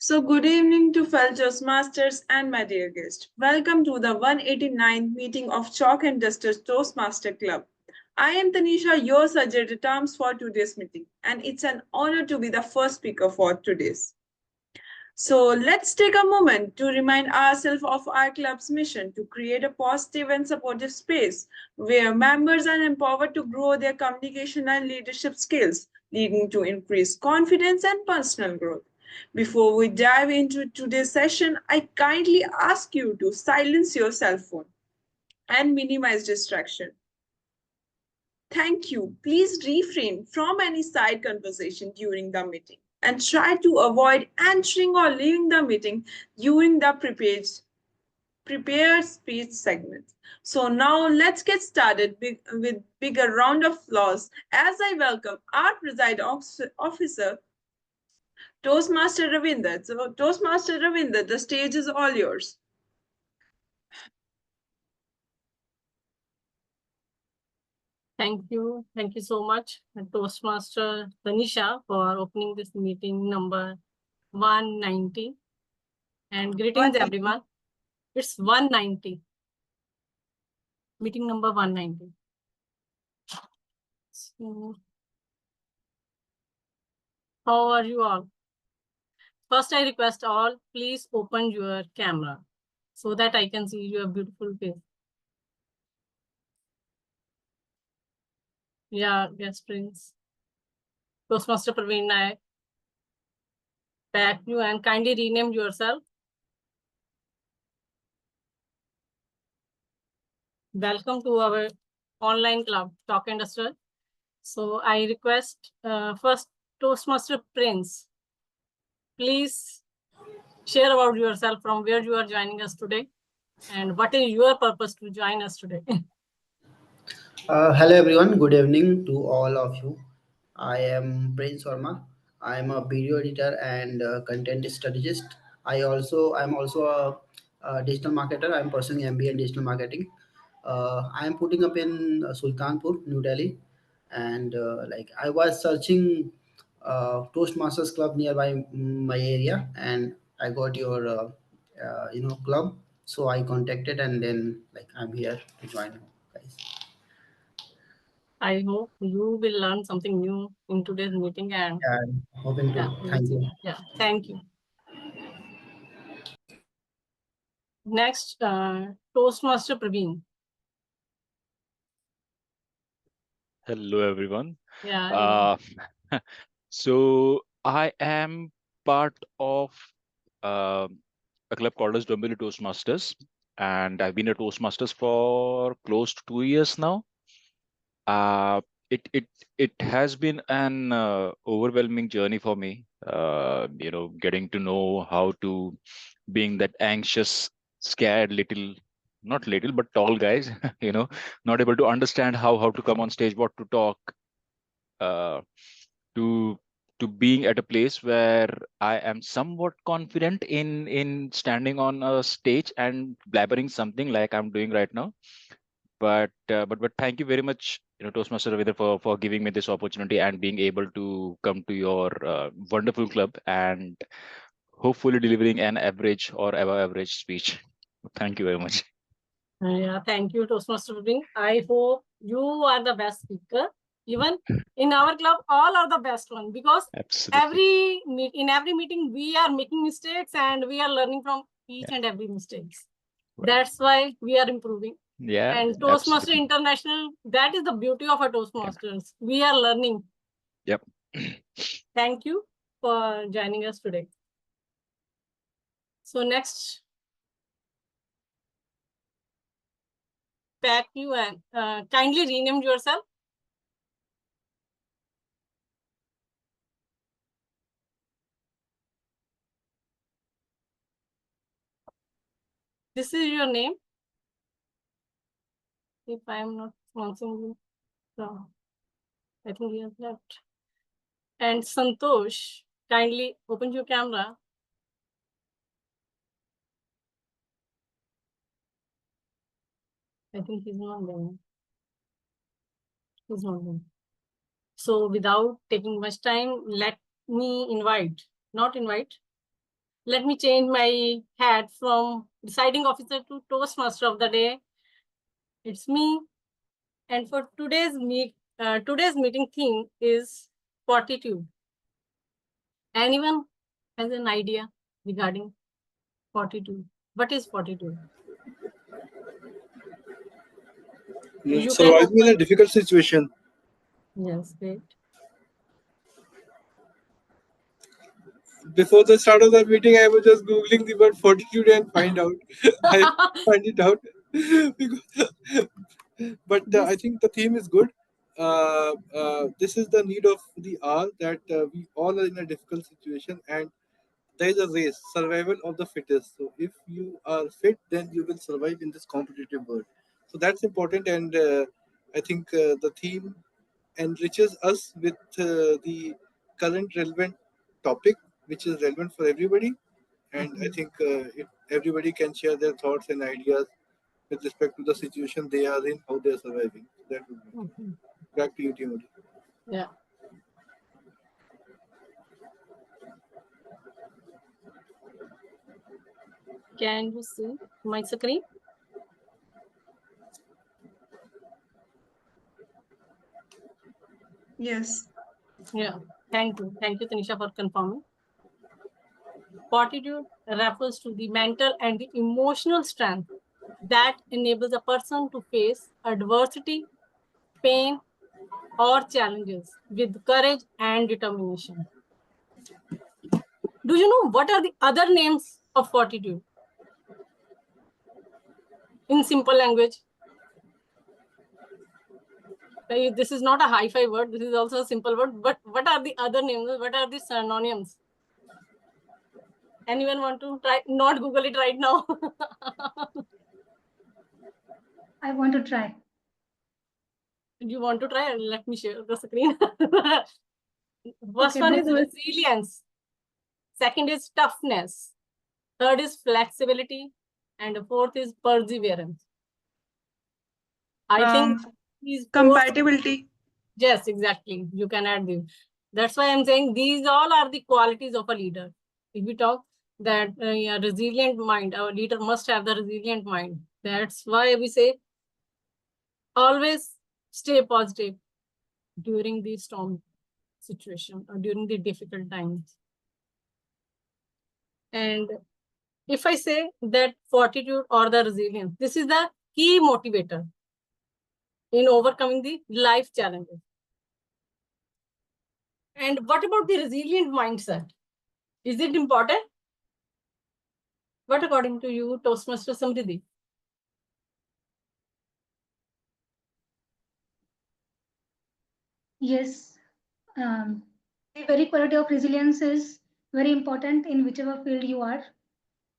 So, good evening to fellow Toastmasters and my dear guest. Welcome to the 189th meeting of Chalk and Duster Toastmaster Club. I am Tanisha, your suggested terms for today's meeting, and it's an honor to be the first speaker for today's. So, let's take a moment to remind ourselves of our club's mission to create a positive and supportive space where members are empowered to grow their communication and leadership skills, leading to increased confidence and personal growth. Before we dive into today's session, I kindly ask you to silence your cell phone and minimize distraction. Thank you. Please refrain from any side conversation during the meeting and try to avoid entering or leaving the meeting during the prepared speech segment. So now let's get started with bigger round of applause as I welcome our presiding officer, Toastmaster Ravinder. So Toastmaster Ravinder, the stage is all yours. Thank you. Thank you so much, Toastmaster Tanisha, for opening this meeting number 190. And greetings, everyone. It's 190. Meeting number 190. So, how are you all? First, I request all, please open your camera so that I can see your beautiful face. Yeah, yes, Prince. Toastmaster Praveen Nayak. Back you and kindly rename yourself. Welcome to our online club, Talk and Duster. So I request first Toastmaster Prince, please share about yourself, from where you are joining us today and what is your purpose to join us today. Hello everyone, good evening to all of you. I am Prince Sharma. I am a video editor and content strategist. I'm also a digital marketer. I'm pursuing MBA in digital marketing. I am putting up in Sultanpur, New Delhi, and I was searching Toastmasters club nearby my area, and I got your club. So I contacted, and then I'm here to join you guys. I hope you will learn something new in today's meeting. And Yeah, I'm hoping to. Thank you. Yeah, thank you. Next, Toastmaster Praveen. Hello, everyone. Yeah. So I am part of uh, a club called as Dombili Toastmasters, and I've been a Toastmasters for close to 2 years now. Uh, it has been an overwhelming journey for me. Getting to know how to being that anxious, scared little, not little, but tall guys. Not able to understand how to come on stage, what to talk, uh, to being at a place where I am somewhat confident in standing on a stage and blabbering something like I'm doing right now. But thank you very much, Toastmaster Ravinder, for giving me this opportunity and being able to come to your wonderful club and hopefully delivering an average or above average speech. Thank you very much. Yeah, thank you, Toastmaster Praveen. I hope you are the best speaker. Even in our club, all are the best one, because Absolutely. in every meeting we are making mistakes and we are learning from each and every mistakes. That's why we are improving. Yeah. And Toastmaster International, that is the beauty of a Toastmasters. We are learning. Yep. Thank you for joining us today. So next, back you and kindly rename yourself. This is your name. If I am not pronouncing you wrong, I think he has left. And Santosh, kindly open your camera. I think he's not there. He's not there. So without taking much time, let me invite, not invite, let me change my hat from deciding officer to Toastmaster of the day. It's me. And for today's meeting theme is Fortitude. Anyone has an idea regarding Fortitude? What is Fortitude? You Surviving in a open. difficult situation. Yes, great. Before the start of the meeting, I was just googling the word fortitude and find out. I find it out. But I think the theme is good. This is the need of the hour that we all are in a difficult situation, and there is a race, survival of the fittest. So if you are fit, then you will survive in this competitive world. So that's important, and I think the theme enriches us with the current relevant topic, which is relevant for everybody. And I think if everybody can share their thoughts and ideas with respect to the situation they are in, how they are surviving. That would be back to you, Tmod. Yeah. Can you see my screen? Yes. Yeah. Thank you. Thank you, Tanisha, for confirming. Fortitude refers to the mental and the emotional strength that enables a person to face adversity, pain, or challenges with courage and determination. Do you know what are the other names of fortitude? In simple language. This is not a hi-fi word. This is also a simple word. But what are the other names? What are the synonyms? Anyone want to try? Not Google it right now. I want to try. You want to try? Let me share the screen. First Okay, one this is is- resilience. Second is toughness. Third is flexibility. And the fourth is perseverance. I think these four. Compatibility. Yes, exactly. You can add them. That's why I'm saying these all are the qualities of a leader. If we talk that a resilient mind, our leader must have the resilient mind. That's why we say always stay positive during the storm situation or during the difficult times. And if I say that fortitude or the resilience, this is the key motivator in overcoming the life challenges. And what about the resilient mindset? Is it important? What according to you, Toastmaster Samriddhi? Yes, the very quality of resilience is very important in whichever field you are.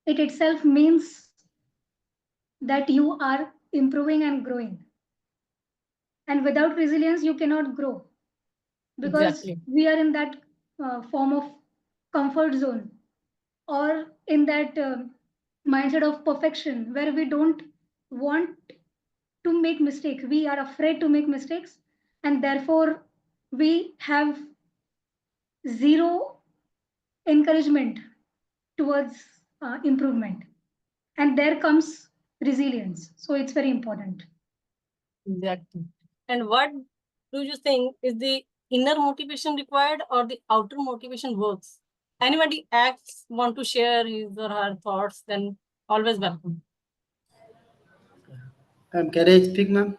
It itself means that you are improving and growing. And without resilience, you cannot grow because Exactly. we are in that form of comfort zone or in that mindset of perfection where we don't want to make mistakes. We are afraid to make mistakes, and therefore we have zero encouragement towards improvement. And there comes resilience. So it's very important. Exactly. And what do you think is the inner motivation required or the outer motivation works? Anybody acts want to share his or her thoughts, then always welcome. Can I speak, ma'am?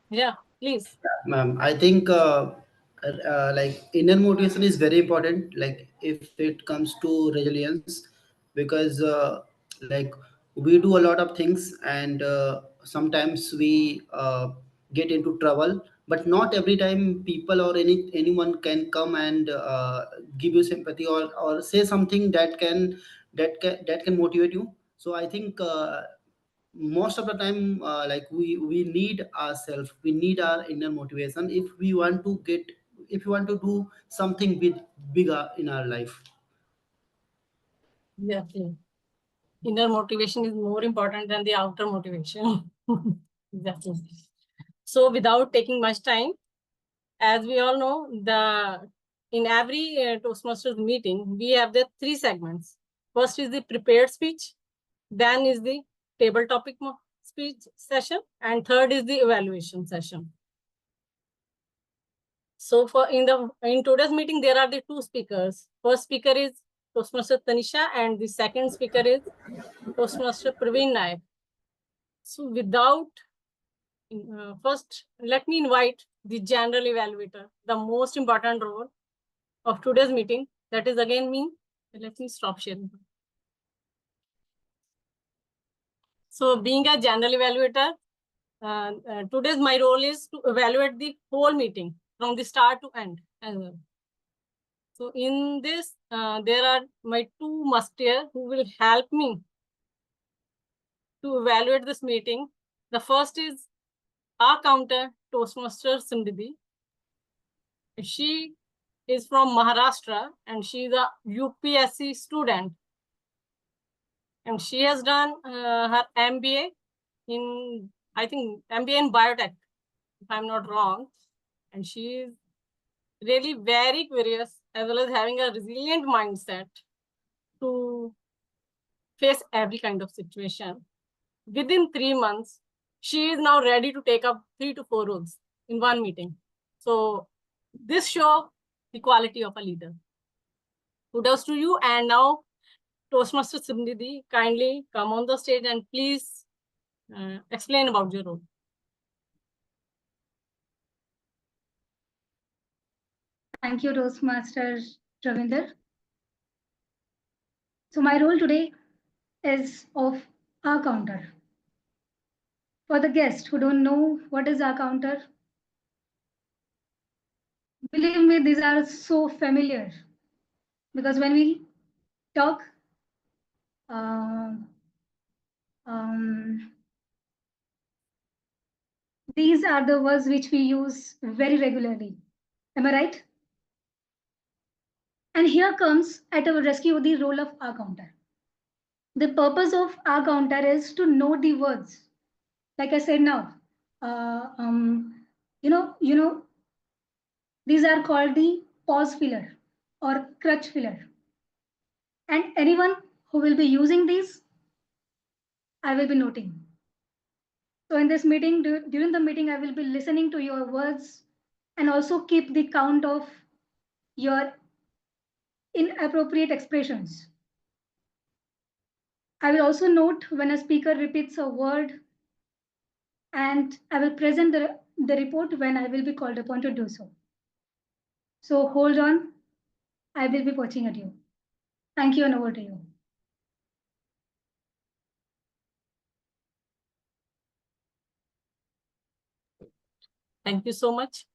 Yeah, please. Ma'am, I think like inner motivation is very important. Like if it comes to resilience, because like we do a lot of things, and sometimes we get into trouble. But not every time people or anyone can come and give you sympathy or say something that can motivate you. So I think. Most of the time like we need ourselves, we need our inner motivation if we want to do something bigger in our life. Exactly. Inner motivation is more important than the outer motivation. Exactly. So without taking much time, as we all know, in every Toastmasters meeting, we have the 3 segments. First is the prepared speech, then is the table topic speech session, and third is the evaluation session. So in today's meeting, there are the two speakers. First speaker is Toastmaster Tanisha, and the second speaker is Toastmaster Praveen Naik. So without first, let me invite the general evaluator, the most important role of today's meeting. That is again me. Let me stop sharing. So being a general evaluator, today's my role is to evaluate the whole meeting from the start to end as well. So in this, there are my two musteer who will help me to evaluate this meeting. The first is our counter, Toastmaster Simriddhi. She is from Maharashtra and she is a UPSC student. And she has done her MBA in, I think, MBA in biotech, if I'm not wrong. And she is really very curious as well as having a resilient mindset to face every kind of situation. Within 3 months, she is now ready to take up 3 to 4 roles in one meeting. So this shows the quality of a leader. Kudos to you. And now Toastmaster Simriddhi, kindly come on the stage and please explain about your role. Thank you, Toastmaster Ravinder. So my role today is of our counter. For the guests who don't know what is our counter, believe me, these are so familiar because when we talk, these are the words which we use very regularly. Am I right? And here comes at our rescue the role of our counter. The purpose of our counter is to know the words. Like I said now, you know, these are called the pause filler or crutch filler. And anyone who will be using these, I will be noting. So in this meeting, during the meeting, I will be listening to your words and also keep the count of your inappropriate expressions. I will also note when a speaker repeats a word and I will present the report when I will be called upon to do so. So hold on, I will be watching at you. Thank you and over to you. Thank you so much,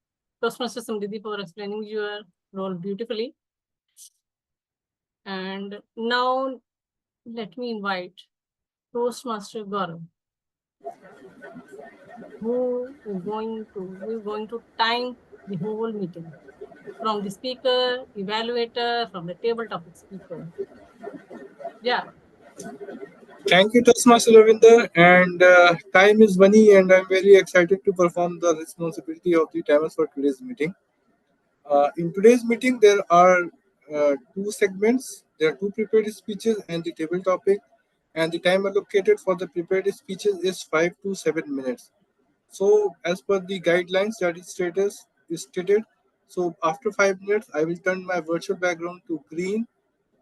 Toastmaster Simriddhi, for explaining your role beautifully. And now let me invite Toastmaster Gaurav, who is going to time the whole meeting from the speaker, evaluator, from the table topic speaker. Yeah. Thank you, Toastmaster Ravinder. And time is money, and I'm very excited to perform the responsibility of the timers for today's meeting. In today's meeting, there are two segments. There are two prepared speeches and the table topic, and the time allocated for the prepared speeches is 5 to 7 minutes. So, as per the guidelines that is stated, so after 5 minutes, I will turn my virtual background to green.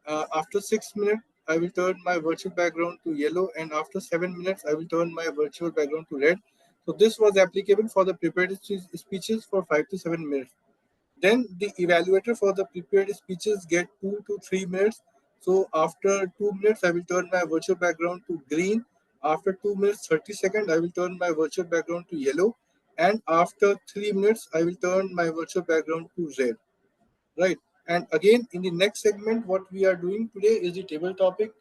After 6 minutes, I will turn my virtual background to yellow, and after 7 minutes, I will turn my virtual background to red. So, this was applicable for the prepared speeches for 5 to 7 minutes. Then the evaluator for the prepared speeches get 2 to 3 minutes. So after 2 minutes, I will turn my virtual background to green. After 2 minutes, 30 seconds, I will turn my virtual background to yellow. And after 3 minutes, I will turn my virtual background to red. Right. And again, in the next segment, what we are doing today is the table topic.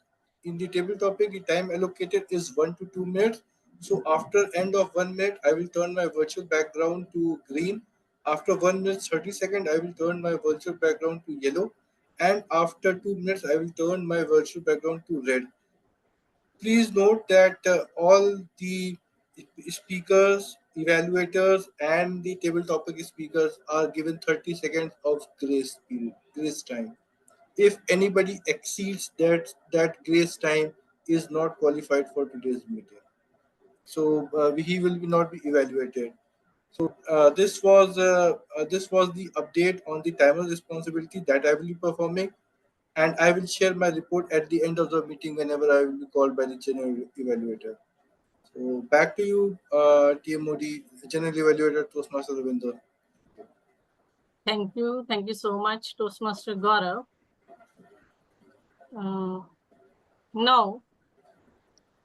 In the table topic, the time allocated is 1 to 2 minutes. So after end of 1 minute, I will turn my virtual background to green. After 1 minute 30 seconds, I will turn my virtual background to yellow. And after 2 minutes, I will turn my virtual background to red. Please note that all the speakers, evaluators, and the table topic speakers are given 30 seconds of grace time. If anybody exceeds that grace time, is not qualified for today's meeting. So he will not be evaluated. So this was the update on the timer responsibility that I will be performing, and I will share my report at the end of the meeting whenever I will be called by the general evaluator. So back to you, Tmod, general evaluator Toastmaster Ravinder. Thank you. Thank you so much, Toastmaster Gaurav. Now,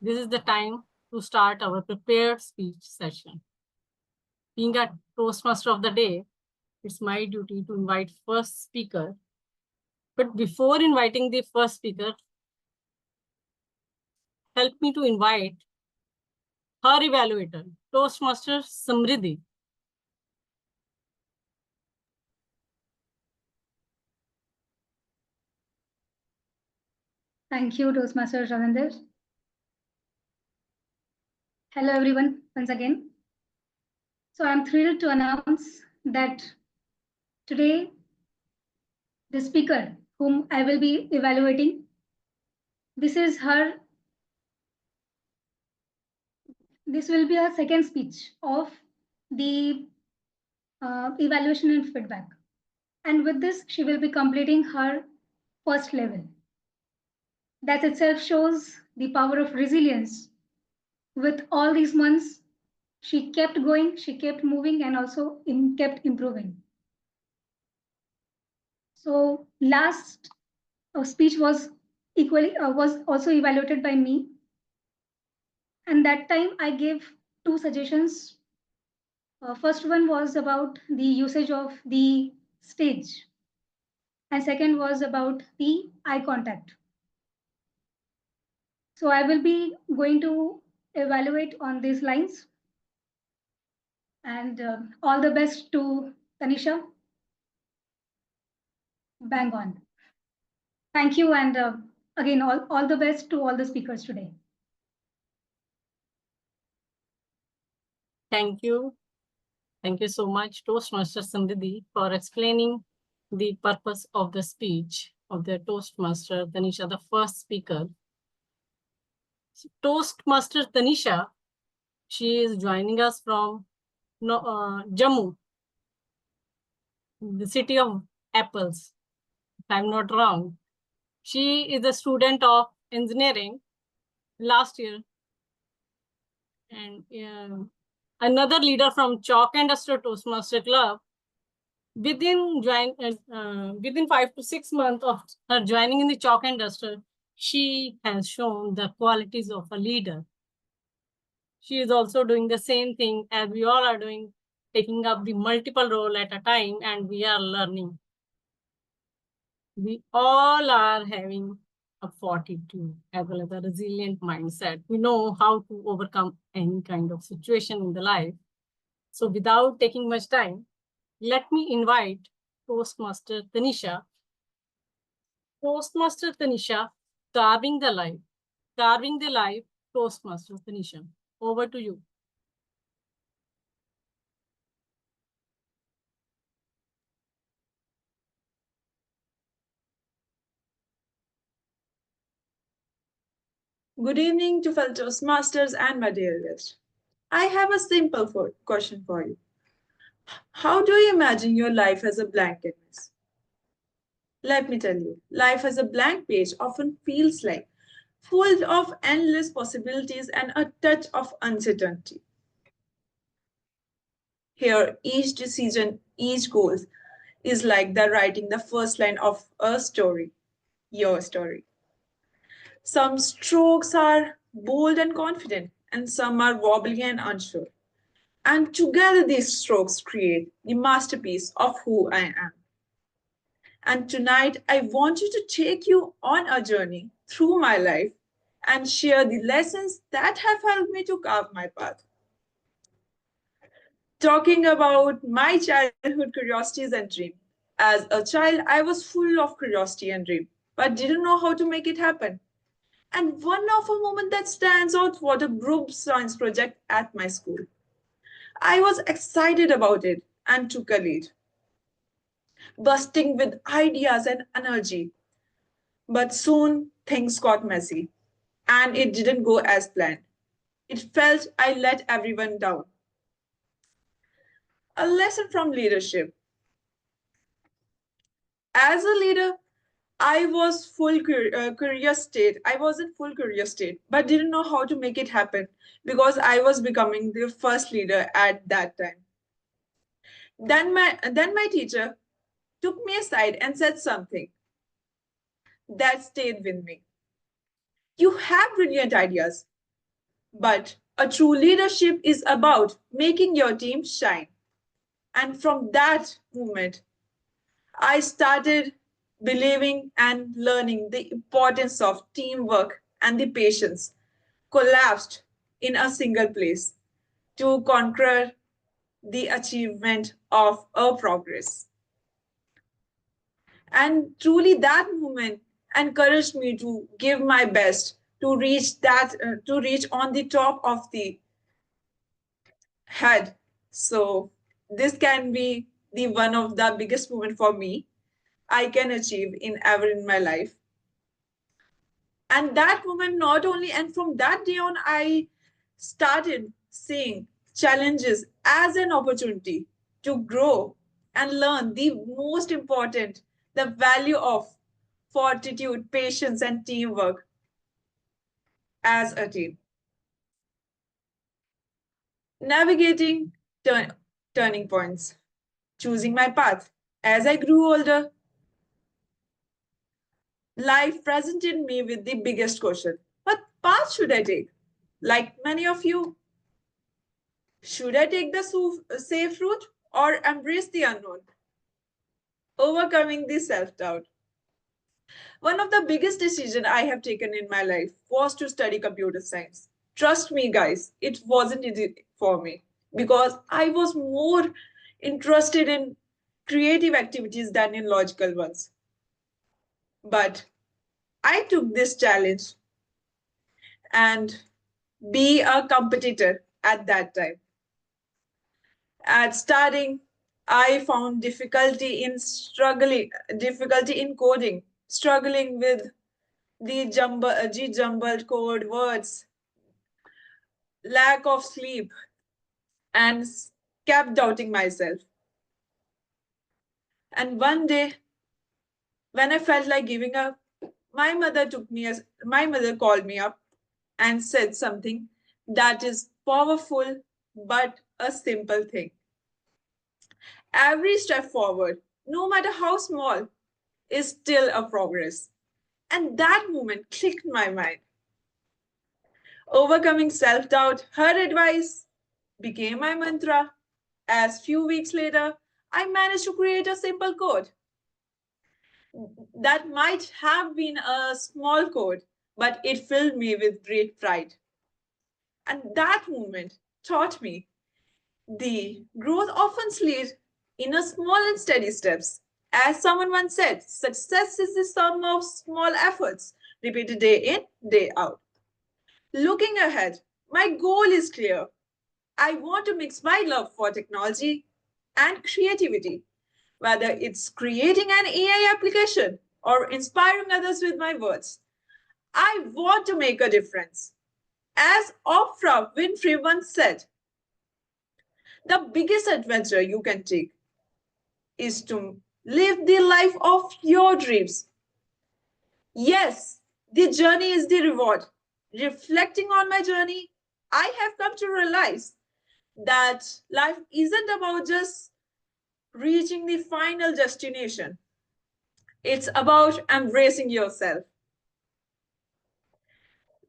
this is the time to start our prepared speech session. Being a Toastmaster of the day, it's my duty to invite first speaker. But before inviting the first speaker, help me to invite her evaluator, Toastmaster Samriddhi. Thank you, Toastmaster Ravinder. Hello, everyone, once again. So I'm thrilled to announce that today, the speaker whom I will be evaluating, this will be her second speech of the evaluation and feedback. And with this, she will be completing her first level. That itself shows the power of resilience. With all these months, she kept going, she kept moving, and also kept improving. So last speech was also evaluated by me, and that time I gave two suggestions. First one was about the usage of the stage, and second was about the eye contact. So I will be going to evaluate on these lines. And all the best to Tanisha. Bang on. Thank you. And again, all the best to all the speakers today. Thank you. Thank you so much, Toastmaster Samriddhi, for explaining the purpose of the speech of the Toastmaster Tanisha, the first speaker. Toastmaster Tanisha, she is joining us from Jammu, the city of apples, if I'm not wrong. She is a student of engineering last year. And another leader from Chalk and Duster Toastmaster Club. Within 5 to 6 months of her joining in the Chalk and Duster, she has shown the qualities of a leader. She is also doing the same thing as we all are doing, taking up the multiple role at a time, and we are learning. We all are having a fortitude as well as a resilient mindset. We know how to overcome any kind of situation in the life. So without taking much time, let me invite Toastmaster Tanisha. Toastmaster Tanisha, carving the life, Toastmaster Tanisha. Over to you. Good evening to fellow Toastmasters and my dear guest. I have a simple question for you. How do you imagine your life as a blank canvas? Let me tell you, life as a blank page often feels like full of endless possibilities and a touch of uncertainty. Here, each decision, each goal is like the writing the first line of a story, your story. Some strokes are bold and confident, and some are wobbly and unsure. And together, these strokes create the masterpiece of who I am. And tonight, I want you to take you on a journey through my life and share the lessons that have helped me to carve my path. Talking about my childhood curiosities and dreams. As a child, I was full of curiosity and dream, but didn't know how to make it happen. And one of a moment that stands out was a group science project at my school. I was excited about it and took a lead, bursting with ideas and energy. But soon things got messy, and it didn't go as planned. It felt I let everyone down. A lesson from leadership. As a leader, I was career state. I was in full career state, but didn't know how to make it happen because I was becoming the first leader at that time. Then my teacher took me aside and said something that stayed with me. You have brilliant ideas, but a true leadership is about making your team shine. And from that moment, I started believing and learning the importance of teamwork and the patience collapsed in a single place to conquer the achievement of a progress. And truly, that moment encouraged me to give my best to reach on the top of the head. So this can be the one of the biggest moment for me I can achieve in ever in my life. And that moment not only, and from that day on, I started seeing challenges as an opportunity to grow and learn the most important, the value of fortitude, patience, and teamwork as a team. Navigating turning points, choosing my path. As I grew older, life presented me with the biggest question: what path should I take? Like many of you, should I take the safe route or embrace the unknown? Overcoming the self doubt. One of the biggest decisions I have taken in my life was to study computer science. Trust me, guys, it wasn't easy for me because I was more interested in creative activities than in logical ones. But I took this challenge and be a competitor at that time. At starting, I found difficulty in coding, struggling with the jumbled code words, lack of sleep, and kept doubting myself. And one day, when I felt like giving up, my mother called me up and said something that is powerful but a simple thing. Every step forward, no matter how small, is still a progress. And that moment clicked my mind. Overcoming self doubt, her advice became my mantra. As few weeks later, I managed to create a simple code that might have been a small code, but it filled me with great pride. And that moment taught me the growth often leads in a small and steady steps. As someone once said, success is the sum of small efforts repeated day in, day out. Looking ahead, my goal is clear. I want to mix my love for technology and creativity, whether it's creating an AI application or inspiring others with my words. I want to make a difference. As Oprah Winfrey once said, the biggest adventure you can take is to live the life of your dreams. Yes, the journey is the reward. Reflecting on my journey, I have come to realize that life isn't about just reaching the final destination. It's about embracing yourself,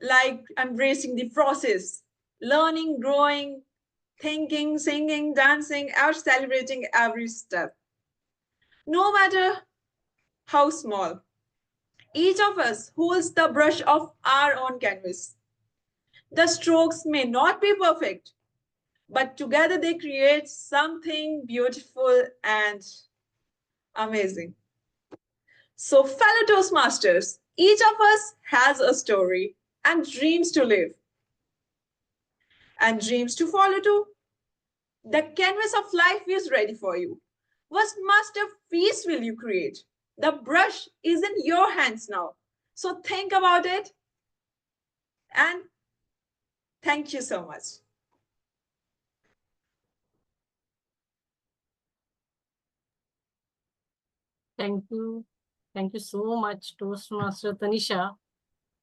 like embracing the process, learning, growing, thinking, singing, dancing, or celebrating every step. No matter how small, each of us holds the brush of our own canvas. The strokes may not be perfect, but together they create something beautiful and amazing. So, fellow Toastmasters, each of us has a story and dreams to live and dreams to follow too. The canvas of life is ready for you. What masterpiece will you create? The brush is in your hands now. So think about it. And thank you so much. Thank you. Thank you so much, Toastmaster Tanisha,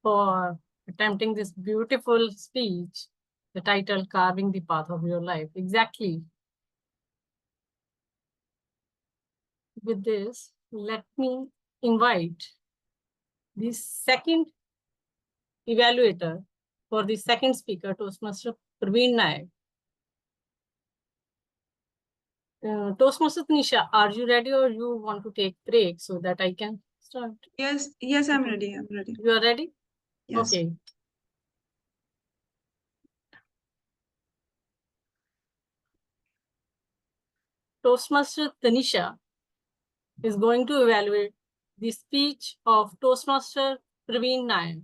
for attempting this beautiful speech, the title Carving the Path of Your Life. Exactly. With this, let me invite the second evaluator for the second speaker, Toastmaster Praveen Nayak. Toastmaster Tanisha, are you ready or you want to take break so that I can start? Yes, I'm ready. I'm ready. You are ready? Yes. Okay. Toastmaster Tanisha is going to evaluate the speech of Toastmaster Praveen Nayak.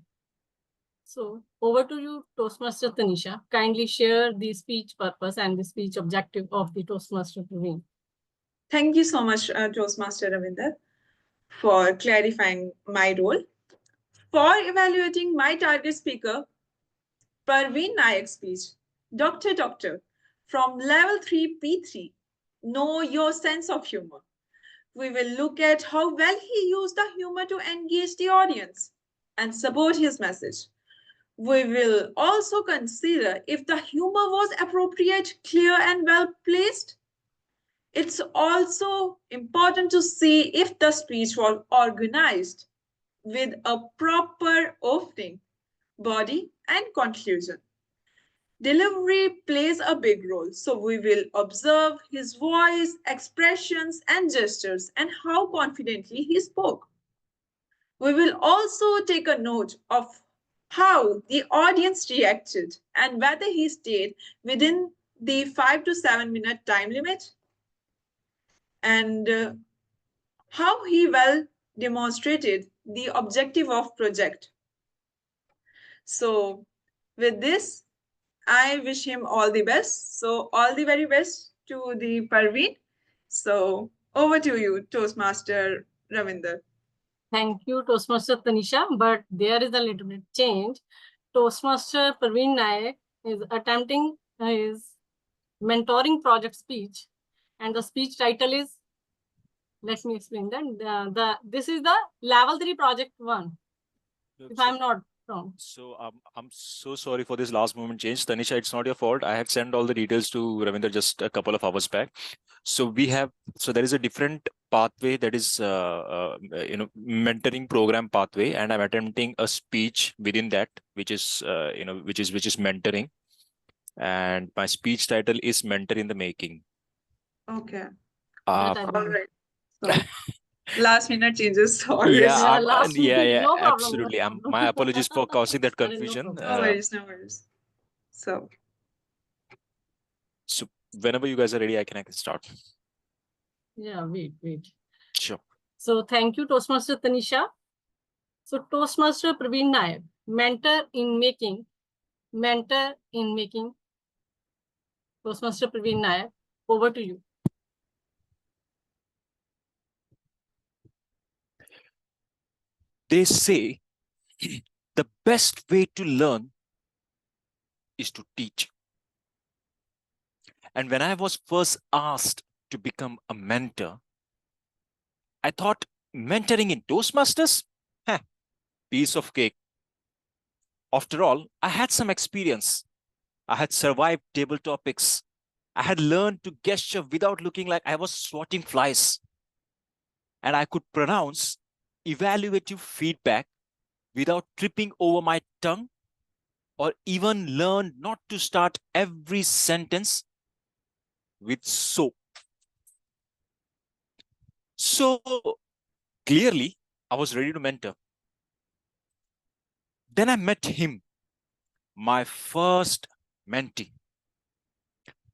So over to you, Toastmaster Tanisha. Kindly share the speech purpose and the speech objective of the Toastmaster Praveen. Thank you so much, Toastmaster Ravinder, for clarifying my role. For evaluating my target speaker, Parveen Nayak's speech, Doctor, from level 3 P3, know your sense of humor. We will look at how well he used the humor to engage the audience and support his message. We will also consider if the humor was appropriate, clear, and well placed. It's also important to see if the speech was organized with a proper opening, body, and conclusion. Delivery plays a big role, so we will observe his voice, expressions, and gestures and how confidently he spoke. We will also take a note of how the audience reacted and whether he stayed within the 5 to 7 minute time limit and how he well demonstrated the objective of project. So with this, I wish him all the best. So all the very best to the Parveen. So over to you, Toastmaster Ravinder. Thank you, Toastmaster Tanisha, but there is a little bit change. Toastmaster Praveen Nayak is attempting his mentoring project speech, and the speech title is, let me explain that. This is the level 3 project 1, if I'm not wrong. So I'm so sorry for this last moment change. Tanisha, it's not your fault. I had sent all the details to Ravinder just a couple of hours back. So there is a different pathway that is mentoring program pathway, and I'm attempting a speech within that, which is which is mentoring, and my speech title is Mentor in the Making. Okay. That Uh, I All will- right. So last minute changes always. yeah, last minute, no problem, absolutely. no problem. My apologies for causing that Sorry, no confusion. problem. No worries, no worries. So So whenever you guys are ready, I can start. Yeah, wait. Sure. So thank you, Toastmaster Tanisha. So Toastmaster Praveen Nayak, mentor in making. Toastmaster Praveen Nayak, over to you. They say the best way to learn is to teach. And when I was first asked to become a mentor, I thought mentoring in Toastmasters? Heh, piece of cake. After all, I had some experience. I had survived table topics. I had learned to gesture without looking like I was swatting flies. And I could pronounce evaluative feedback without tripping over my tongue, or even learn not to start every sentence with so. So clearly, I was ready to mentor. Then I met him, my first mentee.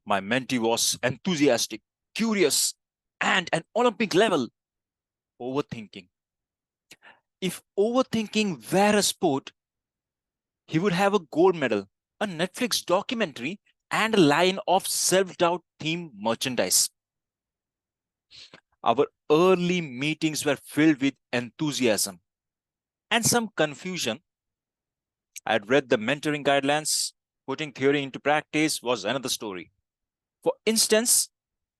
My mentee was enthusiastic, curious, and an Olympic level overthinking. If overthinking were a sport, he would have a gold medal, a Netflix documentary, and a line of self-doubt themed merchandise. Our early meetings were filled with enthusiasm. and some confusion. I'd read the mentoring guidelines. Putting theory into practice was another story. For instance,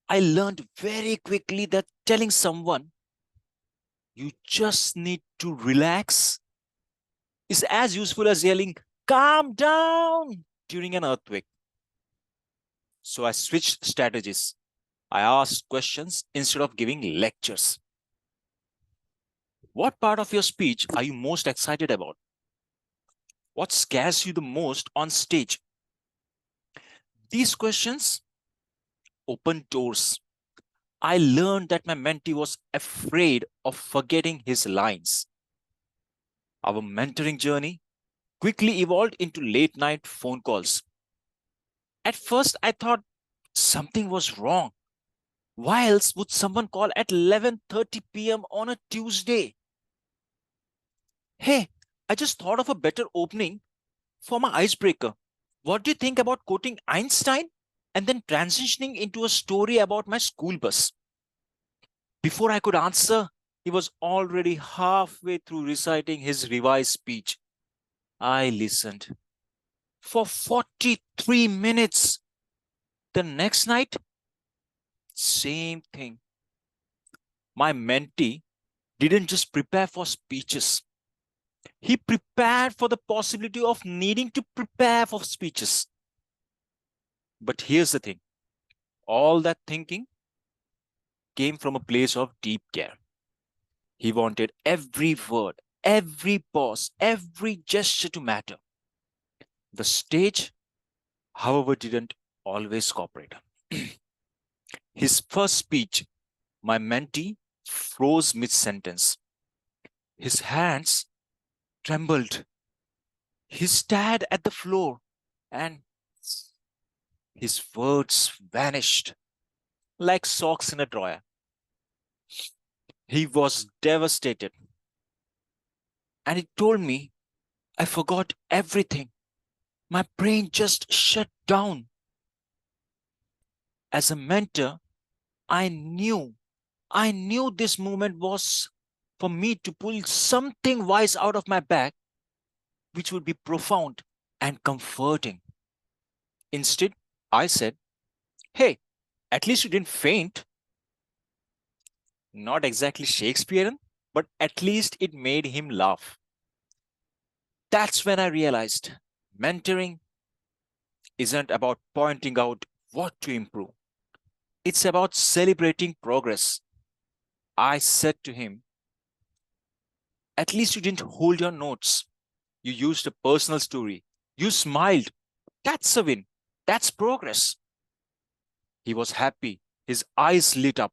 I learned very quickly that telling someone you just need to relax is as useful as yelling, calm down during an earthquake. So I switched strategies. I asked questions instead of giving lectures. What part of your speech are you most excited about? What scares you the most on stage? These questions open doors. I learned that my mentee was afraid of forgetting his lines. Our mentoring journey quickly evolved into late night phone calls. At first, I thought something was wrong. Why else would someone call at 11:30 p.m. on a Tuesday? Hey, I just thought of a better opening for my icebreaker. What do you think about quoting Einstein and then transitioning into a story about my school bus? Before I could answer, he was already halfway through reciting his revised speech. I listened for 43 minutes. The next night, same thing. My mentee didn't just prepare for speeches, he prepared for the possibility of needing to prepare for speeches. But here's the thing, all that thinking came from a place of deep care. He wanted every word, every pause, every gesture to matter. The stage, however, didn't always cooperate. His first speech, my mentee froze mid sentence. His hands trembled. He stared at the floor and his words vanished like socks in a drawer. He was devastated. And he told me I forgot everything. My brain just shut down. As a mentor, I knew this moment was for me to pull something wise out of my bag, which would be profound and comforting. Instead, I said, hey, at least you didn't faint. Not exactly Shakespearean, but at least it made him laugh. That's when I realized mentoring isn't about pointing out what to improve. It's about celebrating progress. I said to him, at least you didn't hold your notes. You used a personal story. You smiled. That's a win. That's progress. He was happy. His eyes lit up.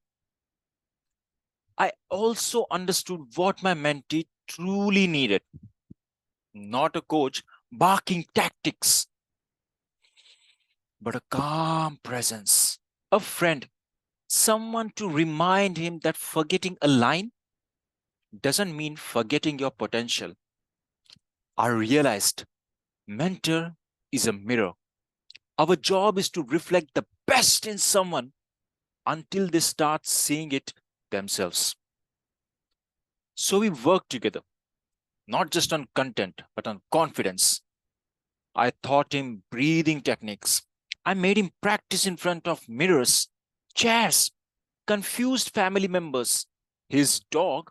I also understood what my mentee truly needed. Not a coach barking tactics, but a calm presence, a friend, someone to remind him that forgetting a line doesn't mean forgetting your potential. I realized mentor is a mirror. Our job is to reflect the best in someone until they start seeing it themselves. So we work together, not just on content, but on confidence. I taught him breathing techniques. I made him practice in front of mirrors, chairs, confused family members, his dog,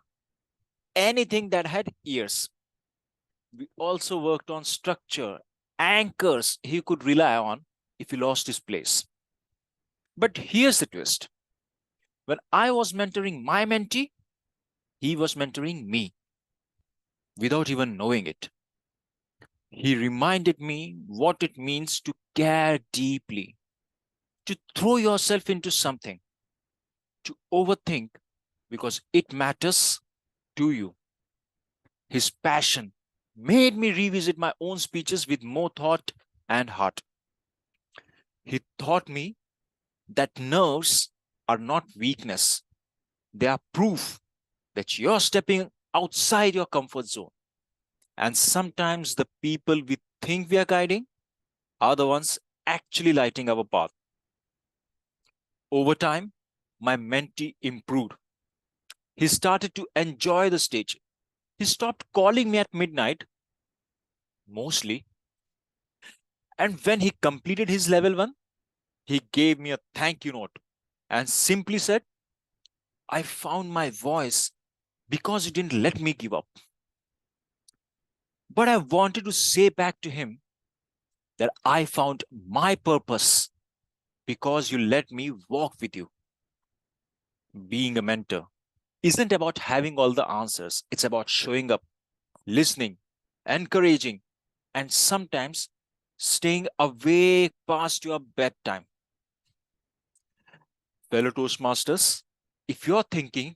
anything that had ears. We also worked on structure, anchors he could rely on if he lost his place. But here's the twist. When I was mentoring my mentee, he was mentoring me without even knowing it. He reminded me what it means to care deeply, to throw yourself into something, to overthink because it matters to you. His passion made me revisit my own speeches with more thought and heart. He taught me that nerves are not weakness, they are proof that you're stepping outside your comfort zone. And sometimes the people we think we are guiding are the ones actually lighting our path. Over time, my mentee improved. He started to enjoy the stage. He stopped calling me at midnight, mostly. And when he completed his level 1, he gave me a thank you note and simply said, I found my voice because you didn't let me give up. But I wanted to say back to him that I found my purpose because you let me walk with you. Being a mentor isn't about having all the answers. It's about showing up, listening, encouraging, and sometimes staying awake past your bedtime. Fellow Toastmasters, if you're thinking,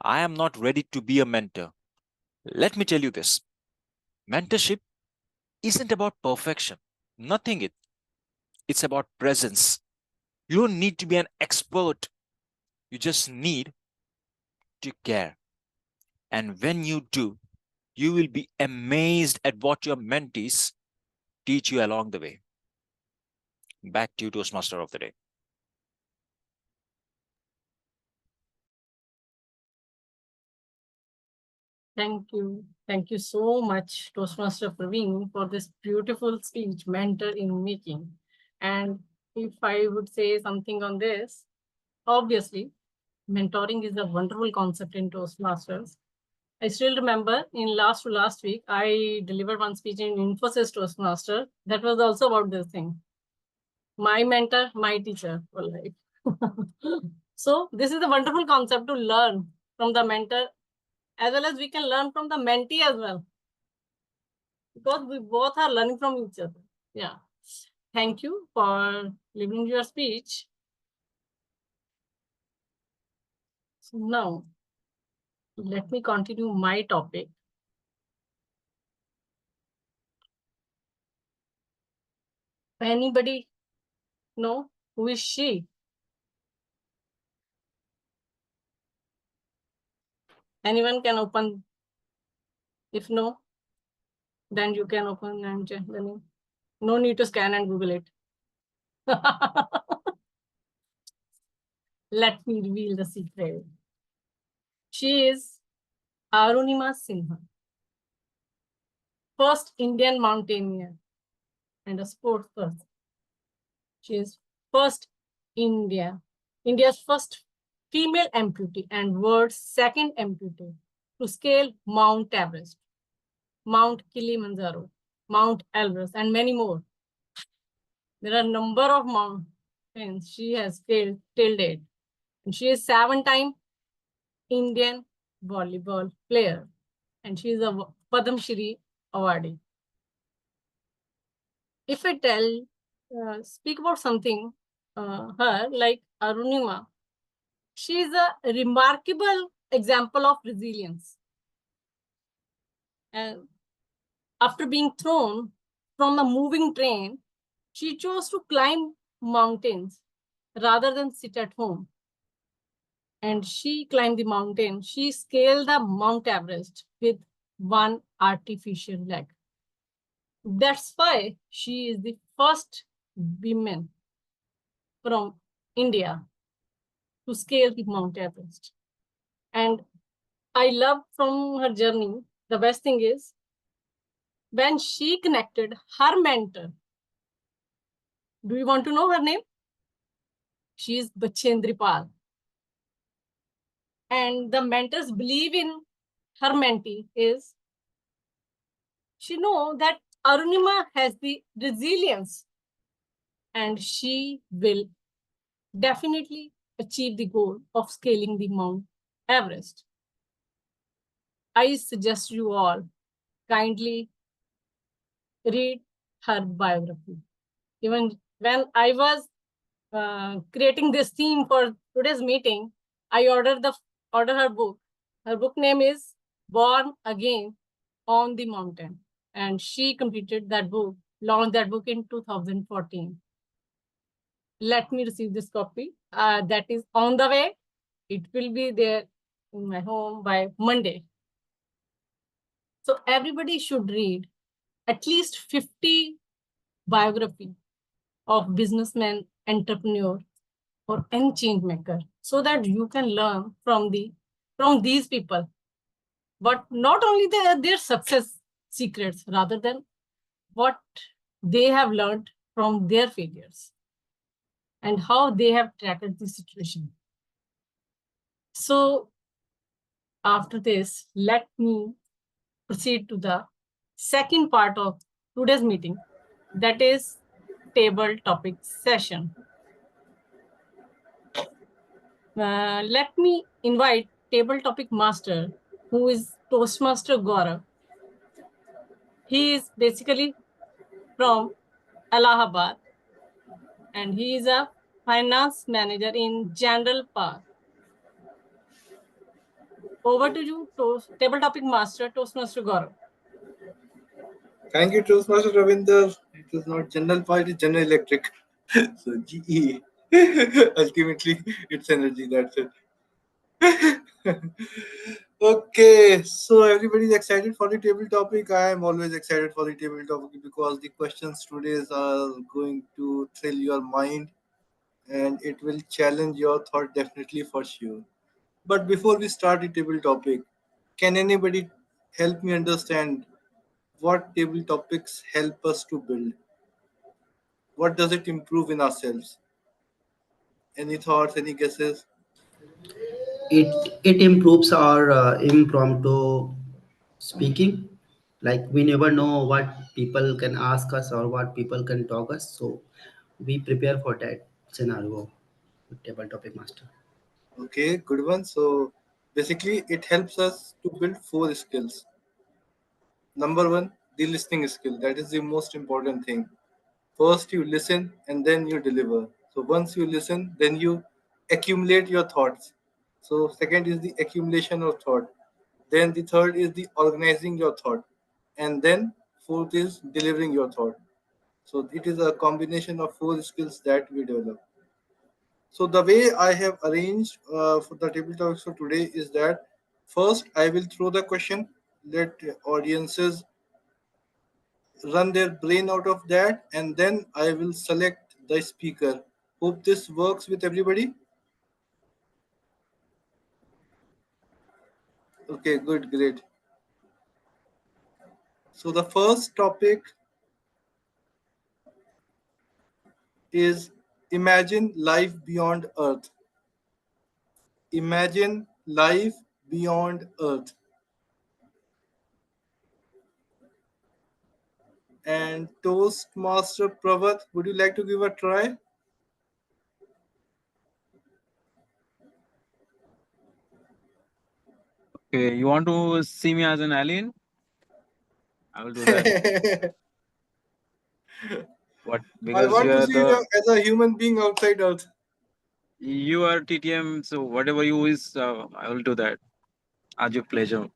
I am not ready to be a mentor, let me tell you this. Mentorship isn't about perfection. Nothing it. It's about presence. You don't need to be an expert. You just need to care. And when you do, you will be amazed at what your mentees teach you along the way. Back to you, Toastmaster of the day. Thank you. Thank you so much, Toastmaster Praveen, for this beautiful speech, Mentor in Making. And if I would say something on this, obviously, mentoring is a wonderful concept in Toastmasters. I still remember in last week, I delivered one speech in Infosys Toastmaster that was also about this thing. My mentor, my teacher for life. So this is a wonderful concept to learn from the mentor, as well as we can learn from the mentee as well, because we both are learning from each other. Yeah. Thank you for delivering your speech. So now, let me continue my topic. Anybody know who is she? Anyone can open. If no, then you can open and check the name. No need to scan and Google it. Let me reveal the secret. She is Arunima Sinha, first Indian mountaineer and a sports person. She is India's first female amputee and world's second amputee to scale Mount Everest, Mount Kilimanjaro, Mount Elbrus, and many more. There are a number of mountains she has scaled till date. And she is 7-time Indian volleyball player, and she is a Padma Shri awardee. If I speak about something, her like Arunima, she is a remarkable example of resilience. And after being thrown from a moving train, she chose to climb mountains rather than sit at home. And she climbed the mountain. She scaled the Mount Everest with one artificial leg. That's why she is the first woman from India to scale the Mount Everest. And I love from her journey, the best thing is when she connected her mentor. Do you want to know her name? She is Bachendri Pal. And the mentors believe in her mentee is she know that Arunima has the resilience and she will definitely achieve the goal of scaling the Mount Everest. I suggest you all kindly read her biography. Even when I was creating this theme for today's meeting, I ordered her book. Her book name is Born Again on the Mountain. And she completed that book, launched that book in 2014. Let me receive this copy. That is on the way. It will be there in my home by Monday. So everybody should read at least 50 biography of businessmen, entrepreneur, or any change maker, so that you can learn from these people. but not only their success secrets, rather than what they have learned from their failures and how they have tackled the situation. So after this, let me proceed to the second part of today's meeting, that is table topic session. Let me invite table topic master, who is Toastmaster Gaurav. He is basically from Allahabad, and he is a finance manager in General Park. Over to you, table topic master, Toastmaster Gaurav. Thank you, Toastmaster Ravinder. It is not General Power, it is General Electric. So GE. Ultimately, it's energy. That's it. Okay, so everybody's excited for the table topic. I am always excited for the table topic because the questions today are going to thrill your mind and it will challenge your thought definitely for sure. But before we start the table topic, can anybody help me understand what table topics help us to build? What does it improve in ourselves? Any thoughts, any guesses? It improves our impromptu speaking. Like we never know what people can ask us or what people can talk us, so we prepare for that scenario with table topic master. Okay, good one. So basically, it helps us to build four skills. Number one, the listening skill. That is the most important thing. First, you listen and then you deliver. So once you listen, then you accumulate your thoughts. So second is the accumulation of thought. Then the third is the organizing your thought. And then fourth is delivering your thought. So it is a combination of four skills that we develop. So the way I have arranged for the table talks for today is that first I will throw the question, let audiences run their brain out of that, and then I will select the speaker. Hope this works with everybody. Okay, good, great. So the first topic is imagine life beyond Earth. Imagine life beyond Earth. And Toastmaster Pravat, would you like to give a try? Okay, you want to see me as an alien? I will do that. What? I Because want to see you as a human being outside Earth. you are TTM, so whatever you is, I will do that. As your pleasure.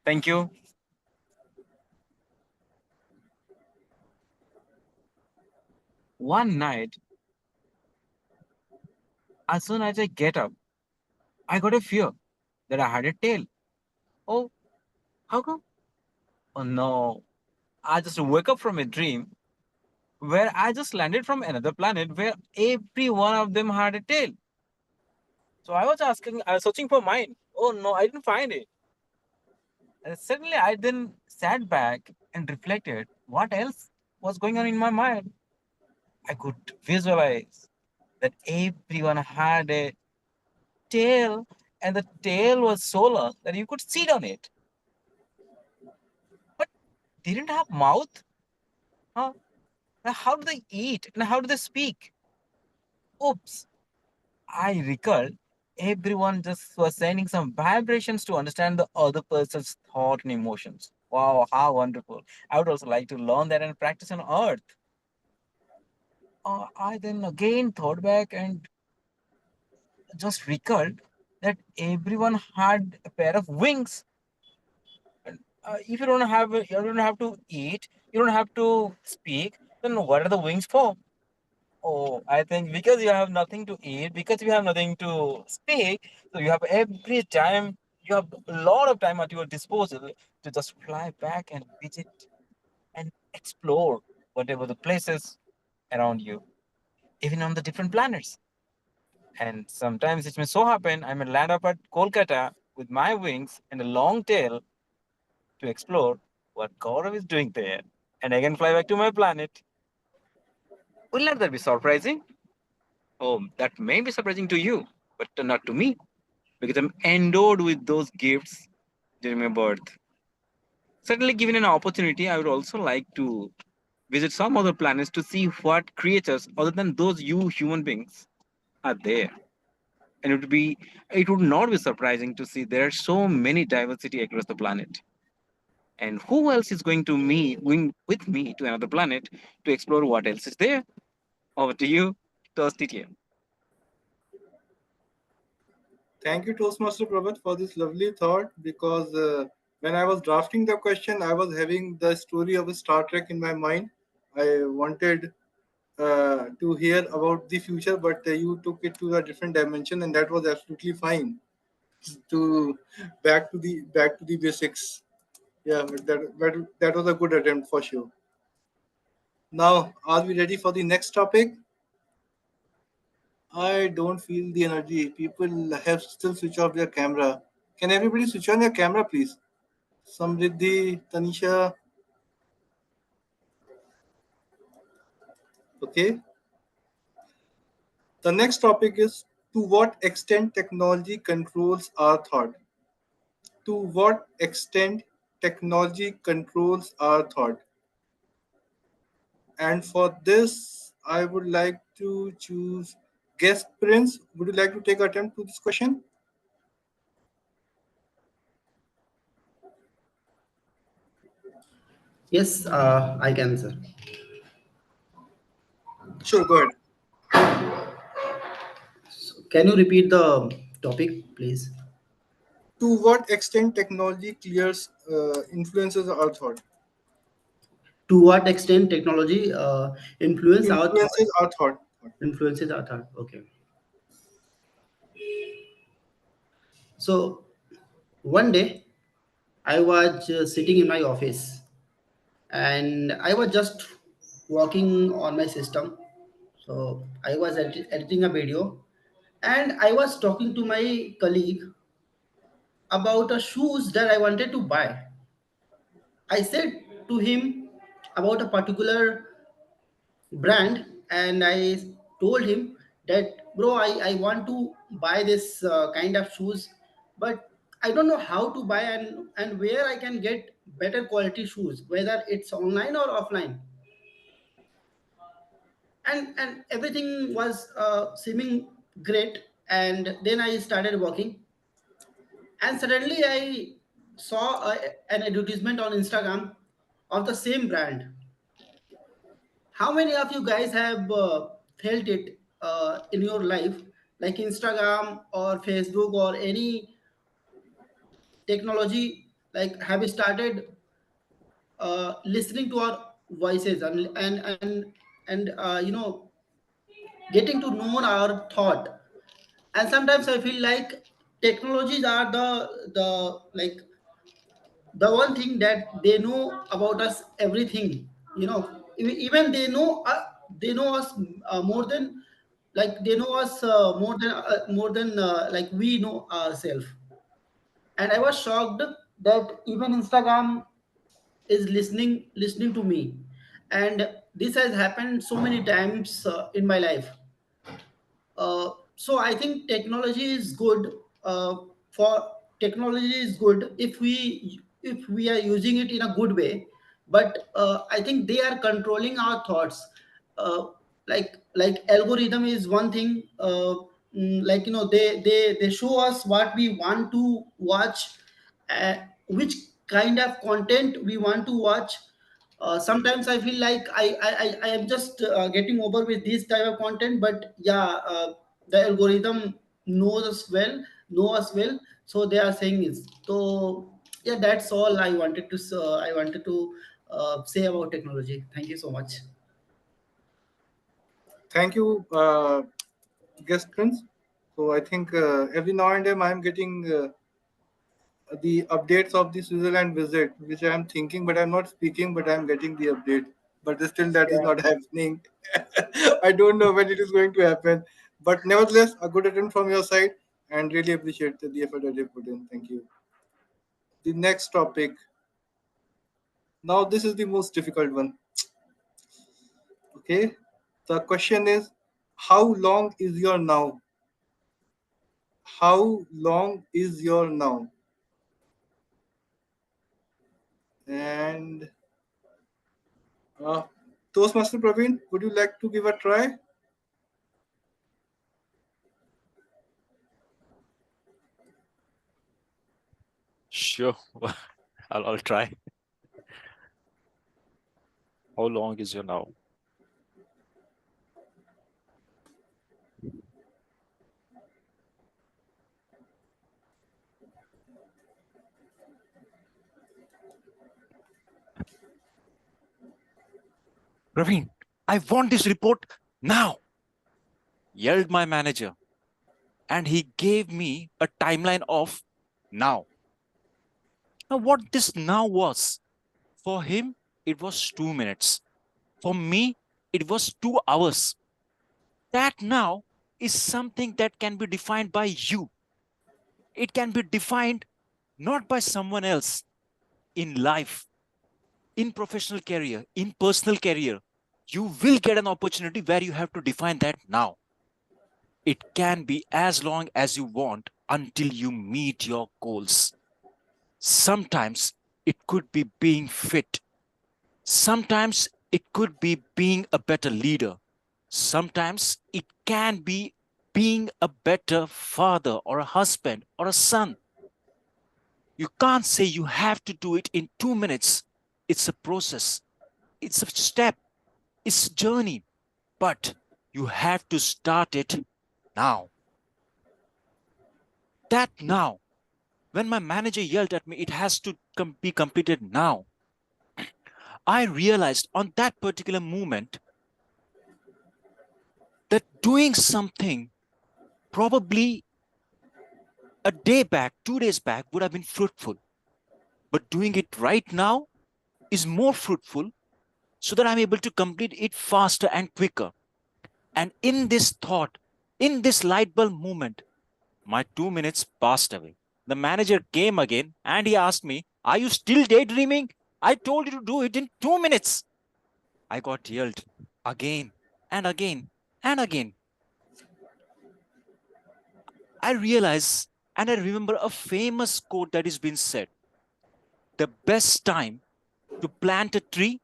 Thank you. One night, as soon as I get up, I got a fear that I had a tail. Oh, how come? Oh no! I just woke up from a dream where I just landed from another planet where every one of them had a tail. So I was searching for mine. Oh no, I didn't find it. And suddenly I then sat back and reflected what else was going on in my mind. I could visualize that everyone had a tail and the tail was so long that you could sit on it. But they didn't have mouth. Huh? Now how do they eat? And how do they speak? Oops. I recalled everyone just was sending some vibrations to understand the other person's thought and emotions. Wow, how wonderful. I would also like to learn that and practice on Earth. I then again thought back and just recalled that everyone had a pair of wings. And, if you don't have to eat, you don't have to speak, then what are the wings for? Oh, I think because you have nothing to eat, because you have nothing to speak, so you have every time, you have a lot of time at your disposal to just fly back and visit and explore whatever the places around you, even on the different planets. And sometimes it may so happen I may land up at Kolkata with my wings and a long tail to explore what Gaurav is doing there. And I can fly back to my planet. Will not that be surprising? Oh, that may be surprising to you, but not to me, because I'm endowed with those gifts during my birth. Certainly, given an opportunity, I would also like to visit some other planets to see what creatures other than those you human beings are there. And it would not be surprising to see there are so many diversity across the planet. And who else is going with me to another planet to explore what else is there? Over to you, Toasty. Thank you, Toastmaster Prabhat, for this lovely thought. Because when I was drafting the question, I was having the story of Star Trek in my mind. I wanted to hear about the future, but you took it to a different dimension, and that was absolutely fine. To back to the basics. Yeah, but that was a good attempt for sure. Now, are we ready for the next topic? I don't feel the energy. People have still switch off their camera. Can everybody switch on their camera, please? Samriddhi, Tanisha. Okay. The next topic is, to what extent technology controls our thought. To what extent technology controls our thought. And for this, I would like to choose guest Prince. Would you like to take attempt to this question? Yes, I can, sir. Sure, go ahead. So can you repeat the topic, please? To what extent technology influences our thought? To what extent technology influence our thought? Influences our thought. Influences our thought. Okay. So one day I was sitting in my office and I was just working on my system. So I was editing a video and I was talking to my colleague about a shoes that I wanted to buy. I said to him about a particular brand and I told him that, bro, I want to buy this kind of shoes, but I don't know how to buy and where I can get better quality shoes, whether it's online or offline. And everything was seeming great. And then I started working, and suddenly I saw an advertisement on Instagram of the same brand. How many of you guys have felt it in your life, like Instagram or Facebook or any technology, like have you started listening to our voices and getting to know our thought. And sometimes I feel like technologies are the like the one thing that they know about us everything. Even they know us more than, like they know us more than like we know ourselves. And I was shocked that even Instagram is listening to me. And this has happened so many times in my life. So I think technology is good. For technology is good if we are using it in a good way, but I think they are controlling our thoughts. uh, like algorithm is one thing. Like they show us what we want to watch, which kind of content we want to watch. Sometimes I feel like I am just getting over with this type of content, but yeah, the algorithm know us well, so they are saying is so. Yeah, that's all I wanted to say about technology. Thank you so much. Thank you, guest Prince. So I think every now and then I'm getting the updates of the Switzerland visit, which I am thinking, but I'm not speaking, but I'm getting the update. But still, that is Yeah. not happening. I don't know when it is going to happen. But nevertheless, a good attempt from your side. and really appreciate the effort that you put in. Thank you. The next topic. Now, this is the most difficult one. Okay. The question is, how long is your now? How long is your now? And Toastmaster Praveen, would you like to give a try? Sure. I'll try. How long is your now? Raveen, I want this report now, yelled my manager. And he gave me a timeline of now. Now, what this now was, for him, it was 2 minutes. For me, it was 2 hours. That now is something that can be defined by you. It can be defined not by someone else in life, in professional career, in personal career. You will get an opportunity where you have to define that now. It can be as long as you want until you meet your goals. Sometimes it could be being fit. Sometimes it could be being a better leader. Sometimes it can be being a better father or a husband or a son. You can't say you have to do it in 2 minutes. It's a process, it's a step, it's a journey, but you have to start it now. That now, when my manager yelled at me, it has to be completed now. I realized on that particular moment that doing something probably a day back, 2 days back would have been fruitful. But doing it right now is more fruitful so that I'm able to complete it faster and quicker. And in this thought, in this light bulb moment, my 2 minutes passed away. The manager came again and he asked me, "Are you still daydreaming? I told you to do it in 2 minutes." I got yelled again and again and again. I realize and I remember a famous quote that has been said. The best time to plant a tree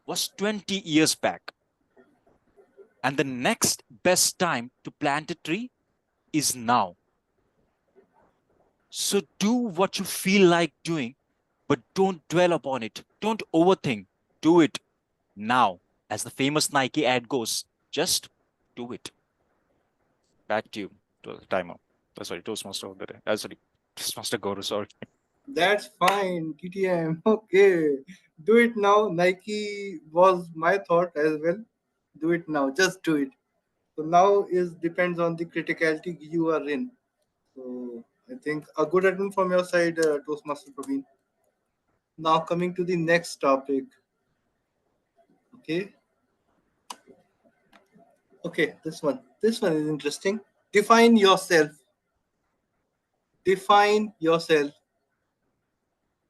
was 20 years back. And the next best time to plant a tree is now. So do what you feel like doing, but don't dwell upon it. Don't overthink. Do it now. As the famous Nike ad goes, just do it. Back to you, timer. Sorry, Toastmaster of the day. Sorry, Toastmaster Guru, sorry. That's fine, TTM. Okay. Do it now. Nike was my thought as well. Do it now. Just do it. So now is depends on the criticality you are in. So I think a good attempt from your side, Toastmaster Praveen. Now coming to the next topic. Okay. Okay, this one. This one is interesting. Define yourself. Define yourself.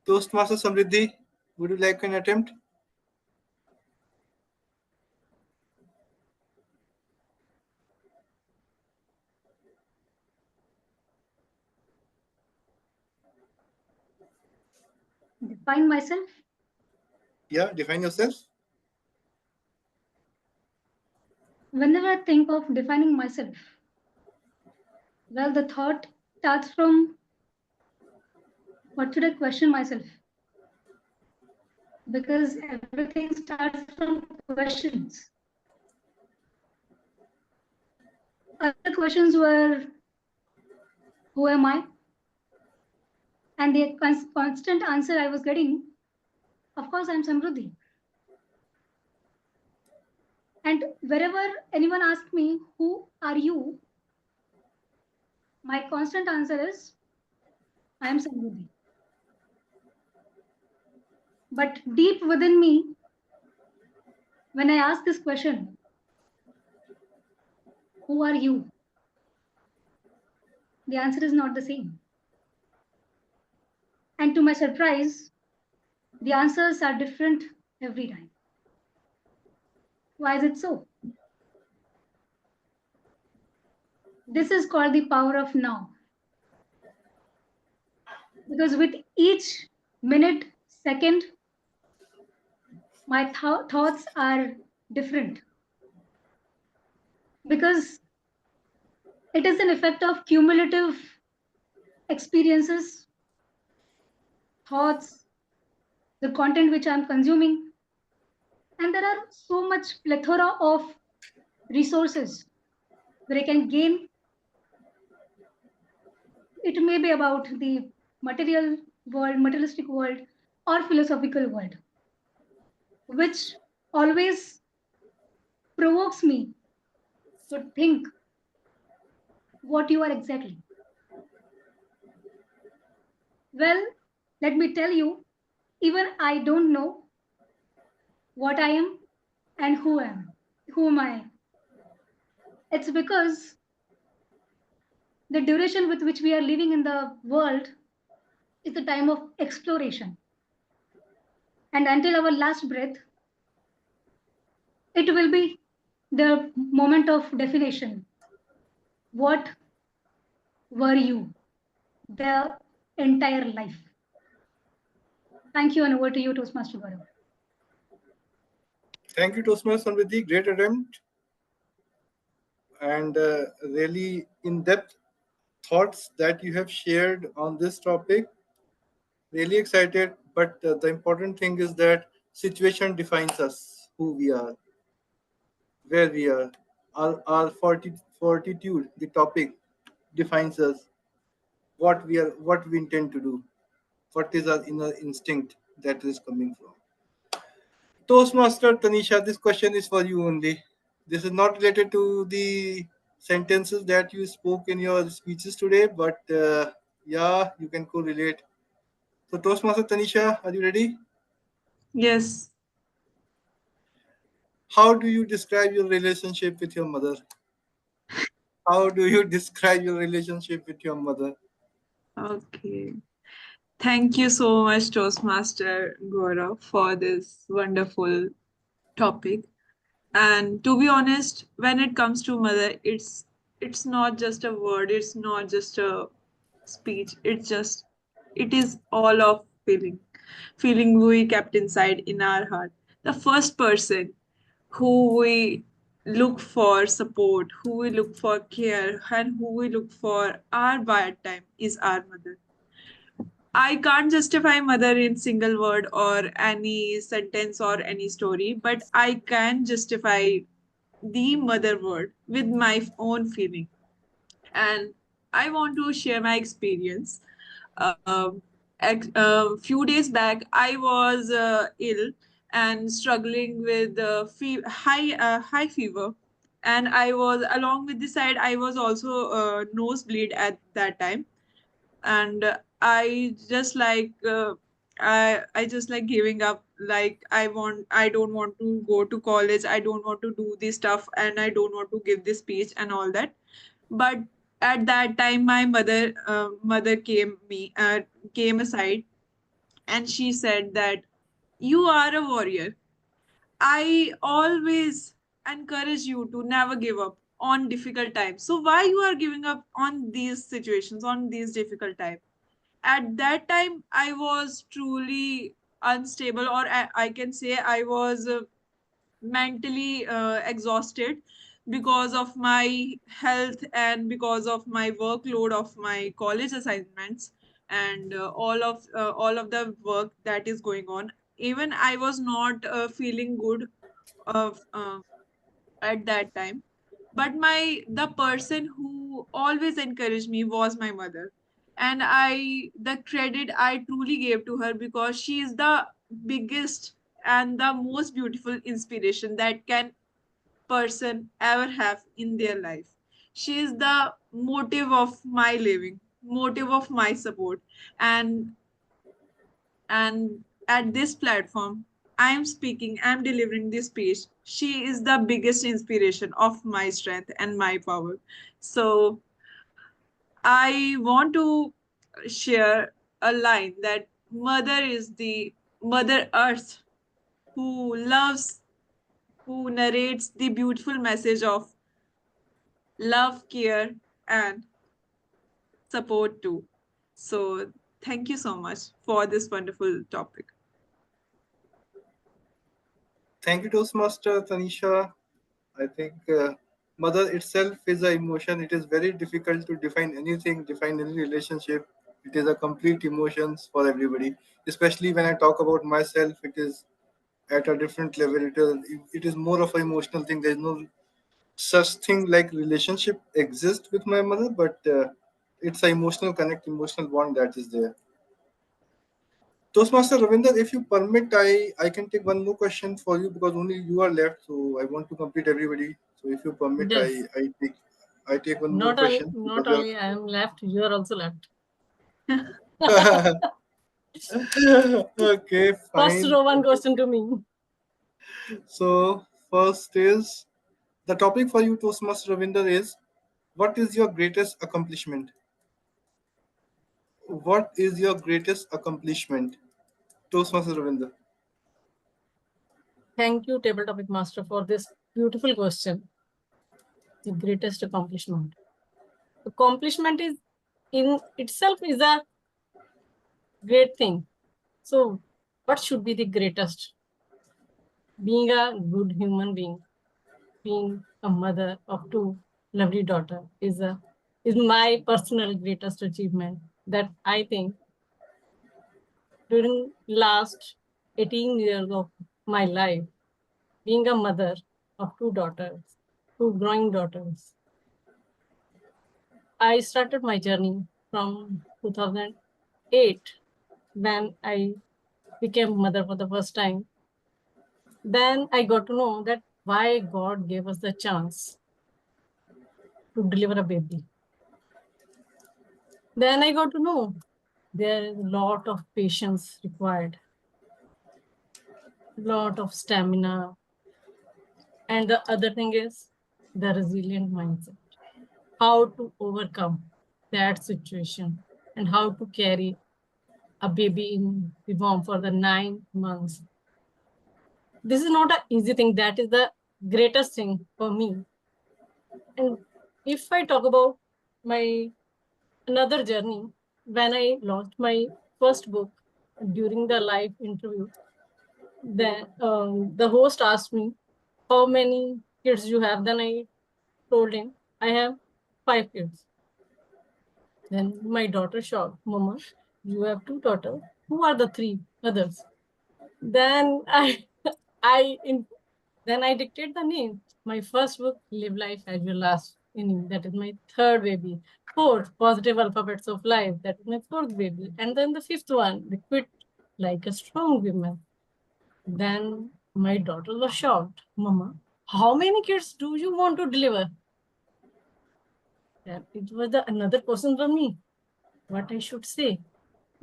Toastmaster Samriddhi, would you like an attempt? Define myself. Yeah, define yourself. Whenever I think of defining myself, well, the thought starts from what should I question myself? Because everything starts from questions. Other questions were, who am I? And the constant answer I was getting, of course, I'm Samruddhi. And wherever anyone asks me, who are you? My constant answer is, I am Samruddhi. But deep within me, when I ask this question, who are you? The answer is not the same. And to my surprise, the answers are different every time. Why is it so? This is called the power of now. Because with each minute, second, my thoughts are different. Because it is an effect of cumulative experiences, thoughts, the content which I'm consuming. And there are so much plethora of resources where I can gain. It may be about the material world, materialistic world, or philosophical world, which always provokes me to think what you are exactly. Well, let me tell you, even I don't know what I am and who I am. Who am I? It's because the duration with which we are living in the world is the time of exploration. And until our last breath, it will be the moment of definition. What were you the entire life? Thank you, and over to you, Toastmaster Gaurav. Thank you, Toastmaster Samriddhi. Great attempt and really in-depth thoughts that you have shared on this topic. Really excited, but the important thing is that situation defines us, who we are, where we are. Our fortitude, the topic, defines us, what we are, what we intend to do, what is our inner instinct that is coming from. Toastmaster Tanisha, this question is for you only. This is not related to the sentences that you spoke in your speeches today, but yeah, you can correlate. So, Toastmaster Tanisha, are you ready? Yes. How do you describe your relationship with your mother? How do you describe your relationship with your mother? Okay. Thank you so much, Toastmaster Gaurav, for this wonderful topic. And to be honest, when it comes to mother, it's not just a word, it's not just a speech, it is all of feeling we kept inside in our heart. The first person who we look for support, who we look for care, and who we look for our bad time is our mother. I can't justify mother in single word or any sentence or any story, but I can justify the mother word with my own feeling. And I want to share my experience. A few days back, I was ill and struggling with high fever, and I was along with the side. I was also nosebleed at that time, and I just like giving up. Like I don't want to go to college. I don't want to do this stuff, and I don't want to give this speech and all that. But at that time, my mother came aside, and she said that you are a warrior. I always encourage you to never give up on difficult times. So why you are giving up on these situations, on these difficult times? At that time, I was truly unstable, or I can say I was mentally exhausted because of my health and because of my workload of my college assignments and all of the work that is going on. Even I was not feeling good of at that time, but my the person who always encouraged me was my mother, and I the credit I truly gave to her, because she is the biggest and the most beautiful inspiration that can person ever have in their life. She is the motive of my living, motive of my support, and and at this platform, I'm speaking, I'm delivering this speech. She is the biggest inspiration of my strength and my power. So I want to share a line that Mother is the Mother Earth who loves, who narrates the beautiful message of love, care, and support too. So, thank you so much for this wonderful topic. Thank you, Toastmaster Tanisha. I think mother itself is an emotion. It is very difficult to define anything, define any relationship. It is a complete emotions for everybody. Especially when I talk about myself, it is at a different level. It is more of an emotional thing. There is no such thing like relationship exists with my mother, but it's an emotional connect, emotional bond that is there. Toastmaster Ravinder, if you permit, I can take one more question for you because only you are left. So I want to complete everybody. So if you permit, Yes. I take one more question Not because we only I am left, you are also left. are okay, First fine. row one question to me. So first is the topic for you, Toastmaster Ravinder, is what is your greatest accomplishment? What is your greatest accomplishment, Toastmaster Ravinder? Thank you, Table Topic Master, for this beautiful question. The greatest accomplishment. Accomplishment is in itself is a great thing. So, what should be the greatest? Being a good human being, being a mother of two lovely daughters is my personal greatest achievement that I think during last 18 years of my life, being a mother of two daughters, two growing daughters, I started my journey from 2008 when I became mother for the first time. Then I got to know that why God gave us the chance to deliver a baby. Then I got to know there is a lot of patience required, lot of stamina. And the other thing is the resilient mindset, how to overcome that situation and how to carry a baby in the womb for the 9 months. This is not an easy thing. That is the greatest thing for me. And if I talk about my another journey, when I launched my first book during the live interview, then the host asked me, how many kids you have? Then I told him, I have 5 kids. Then my daughter shocked, Mama, you have two daughters. Who are the three others? Then I in, then I dictate the name. My first book, Live Life as Your Last Inning. That is my third baby. Fourth, Positive Alphabets of Life. That is my fourth baby. And then the fifth one, the Quit Like a Strong Woman. Then my daughter was shocked. Mama, how many kids do you want to deliver? Then it was another question for me. What I should say.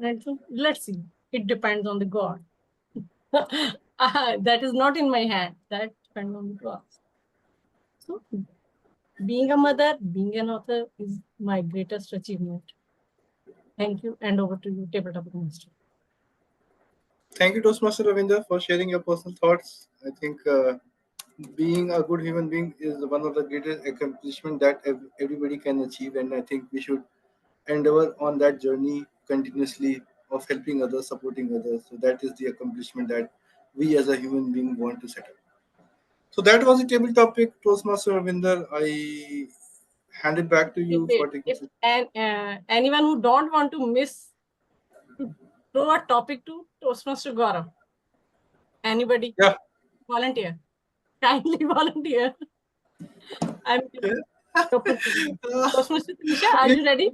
And so, let's see. It depends on the God. That is not in my hand. That depends on the God. So being a mother, being an author is my greatest achievement. Thank you. And over to you, Table Topic Master. Thank you, Toastmaster Ravinder, for sharing your personal thoughts. I think being a good human being is one of the greatest accomplishment that everybody can achieve, and I think we should endeavor on that journey continuously of helping others, supporting others. So that is the accomplishment that we as a human being want to set up. So that was the table topic, Toastmaster Ravinder. I hand it back to you for taking. If anyone who don't want to miss to throw a topic to Toastmaster Gaurav, anybody? Yeah. Volunteer. Kindly volunteer. I'm Toastmaster Tanisha, are you ready?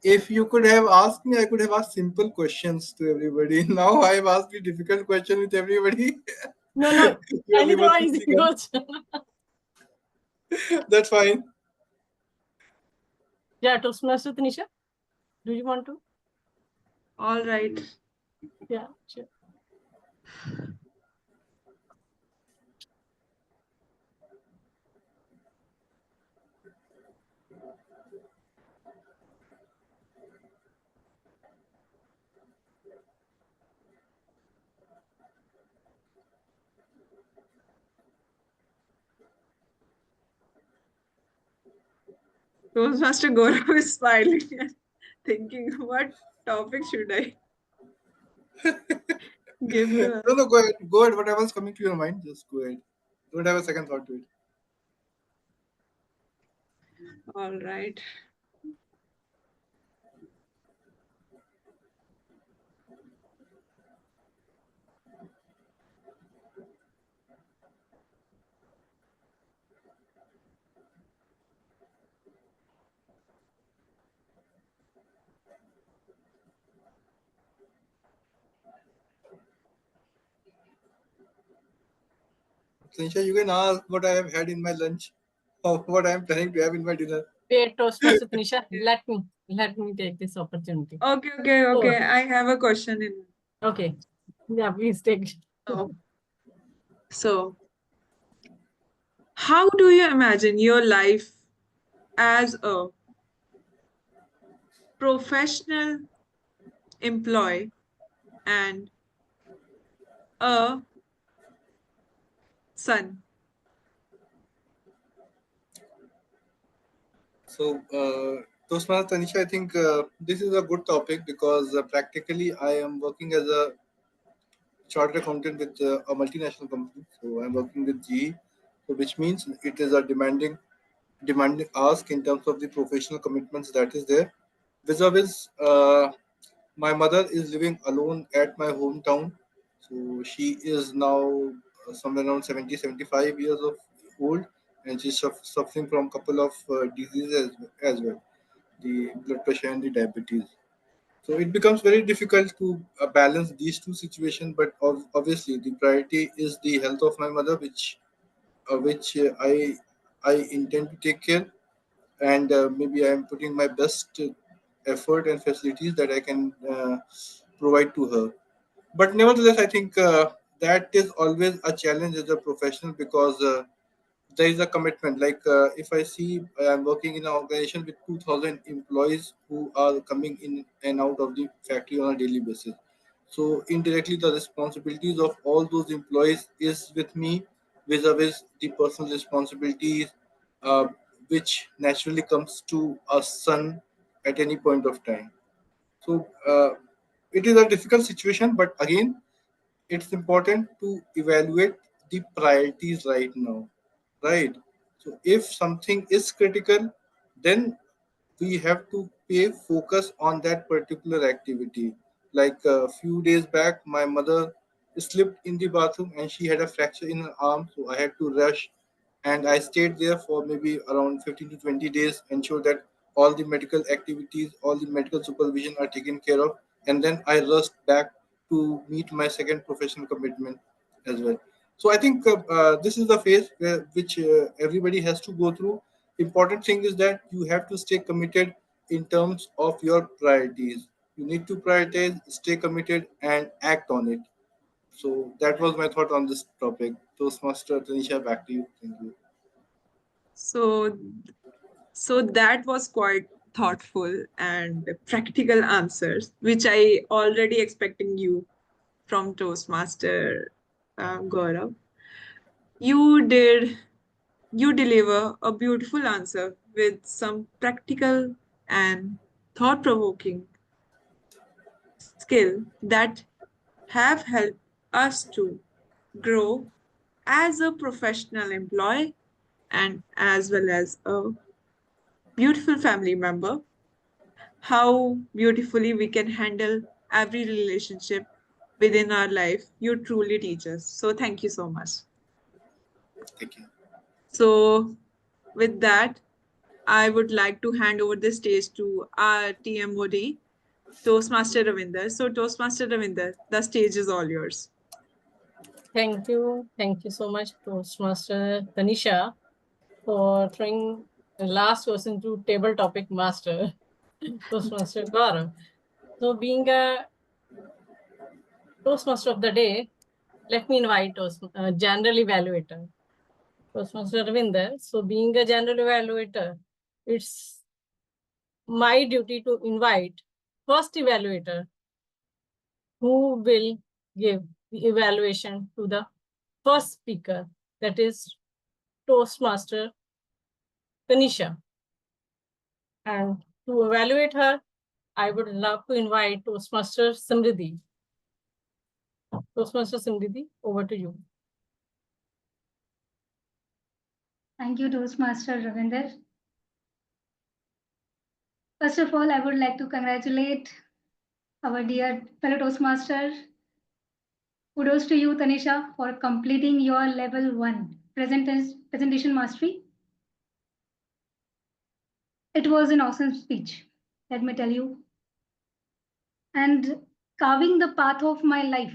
If you could have asked me, I could have asked simple questions to everybody. Now I've asked the difficult question with everybody. No. Kindly throw an easy question. That's fine. Yeah, Toastmaster Tanisha, do you want to? All right. Yeah, sure. Toastmaster Gaurav is smiling and thinking, what topic should I give to her? No, go ahead. Go ahead. Whatever's coming to your mind, just go ahead. Don't have a second thought to it. All right. Tanisha, you can ask what I have had in my lunch or what I am planning to have in my dinner. Wait, Toastmaster Tanisha, let me take this opportunity. Okay. I have a question in. Okay. Yeah, please take. So, how do you imagine your life as a professional employee and a son? So, Toastmaster Tanisha, I think this is a good topic because practically I am working as a chartered accountant with a multinational company. So I'm working with GE, so which means it is a demanding ask in terms of the professional commitments that is there. Vis-a-vis, my mother is living alone at my hometown. So she is now somewhere around 70, 75 years of old, and she's suffering from a couple of diseases as well, the blood pressure and the diabetes. So it becomes very difficult to balance these two situations. But obviously, the priority is the health of my mother, which I intend to take care, and maybe I am putting my best effort and facilities that I can provide to her. But nevertheless, I think that is always a challenge as a professional because there is a commitment. Like if I see I'm working in an organization with 2,000 employees who are coming in and out of the factory on a daily basis. So indirectly, the responsibilities of all those employees is with me, vis-a-vis the personal responsibilities, uh, which naturally comes to a son at any point of time. So it is a difficult situation, but again, it's important to evaluate the priorities right now, right? So if something is critical, then we have to pay focus on that particular activity. Like a few days back, my mother slipped in the bathroom and she had a fracture in her arm, so I had to rush, and I stayed there for maybe around 15 to 20 days, ensure that all the medical activities, all the medical supervision are taken care of, and then I rushed back to meet my second professional commitment as well. So I think this is the phase which everybody has to go through. Important thing is that you have to stay committed in terms of your priorities. You need to prioritize, stay committed, and act on it. So that was my thought on this topic. Toastmaster Tanisha, back to you. Thank you. So, so that was quite thoughtful and practical answers, which I already expecting you from Toastmaster Gaurav. You did you deliver a beautiful answer with some practical and thought-provoking skill that have helped us to grow as a professional employee and as well as a beautiful family member. How beautifully we can handle every relationship within our life. You truly teach us. So thank you so much. Thank you. So with that, I would like to hand over the stage to our TMOD, Toastmaster Ravinder. So Toastmaster Ravinder, the stage is all yours. Thank you. Thank you so much, Toastmaster Tanisha, for throwing the last person to table topic master, Toastmaster Gaurav. So being a Toastmaster of the day, let me invite general evaluator, Toastmaster Ravinder. So being a general evaluator, it's my duty to invite first evaluator who will give the evaluation to the first speaker, that is Toastmaster Tanisha. And to evaluate her, I would love to invite Toastmaster Simriddhi. Toastmaster Simriddhi, over to you. Thank you, Toastmaster Ravinder. First of all, I would like to congratulate our dear fellow Toastmaster. Kudos to you, Tanisha, for completing your level 1 presentation mastery. It was an awesome speech, let me tell you. And carving the path of my life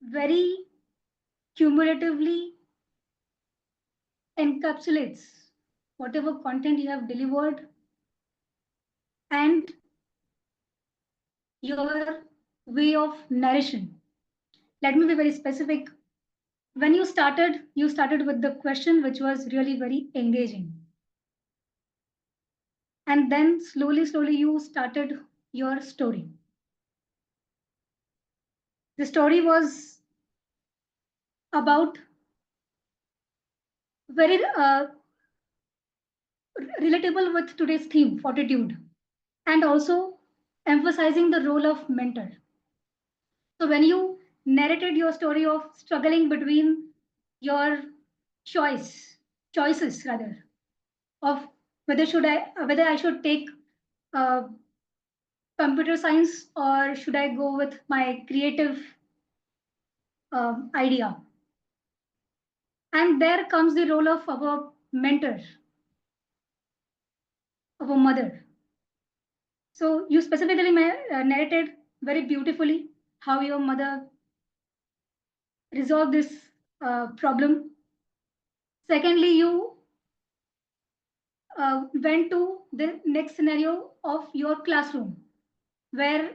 very cumulatively encapsulates whatever content you have delivered and your way of narration. Let me be very specific. When you started with the question, which was really very engaging. And then slowly, you started your story. The story was about very relatable with today's theme, Fortitude, and also emphasizing the role of mentor. So when you narrated your story of struggling between your choices rather, of whether I should take uh, computer science or should I go with my creative idea. And there comes the role of our mentor, our mother. So you specifically narrated very beautifully how your mother resolved this problem. Secondly, you went to the next scenario of your classroom where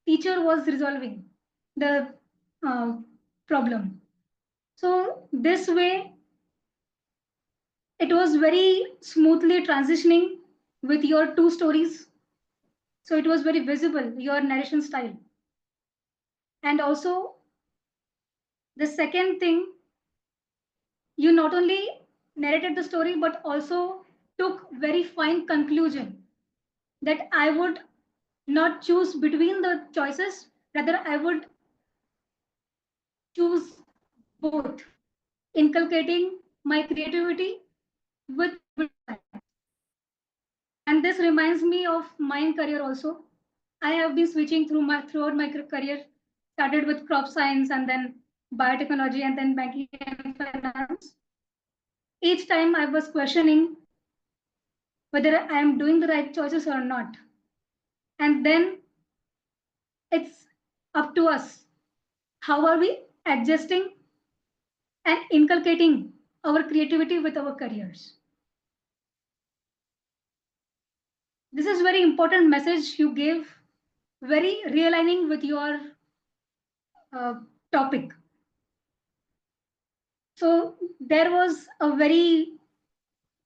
teacher was resolving the uh, problem. So this way, it was very smoothly transitioning with your two stories. So it was very visible, your narration style. And also, the second thing, you not only narrated the story, but also took very fine conclusion that I would not choose between the choices, rather, I would choose both, inculcating my creativity with science. And this reminds me of my career also. I have been switching throughout my career, started with crop science and then biotechnology and then banking and finance. Each time I was questioning whether I am doing the right choices or not. And then it's up to us. How are we adjusting and inculcating our creativity with our careers? This is very important message you gave, very realigning with your uh, topic. So there was a very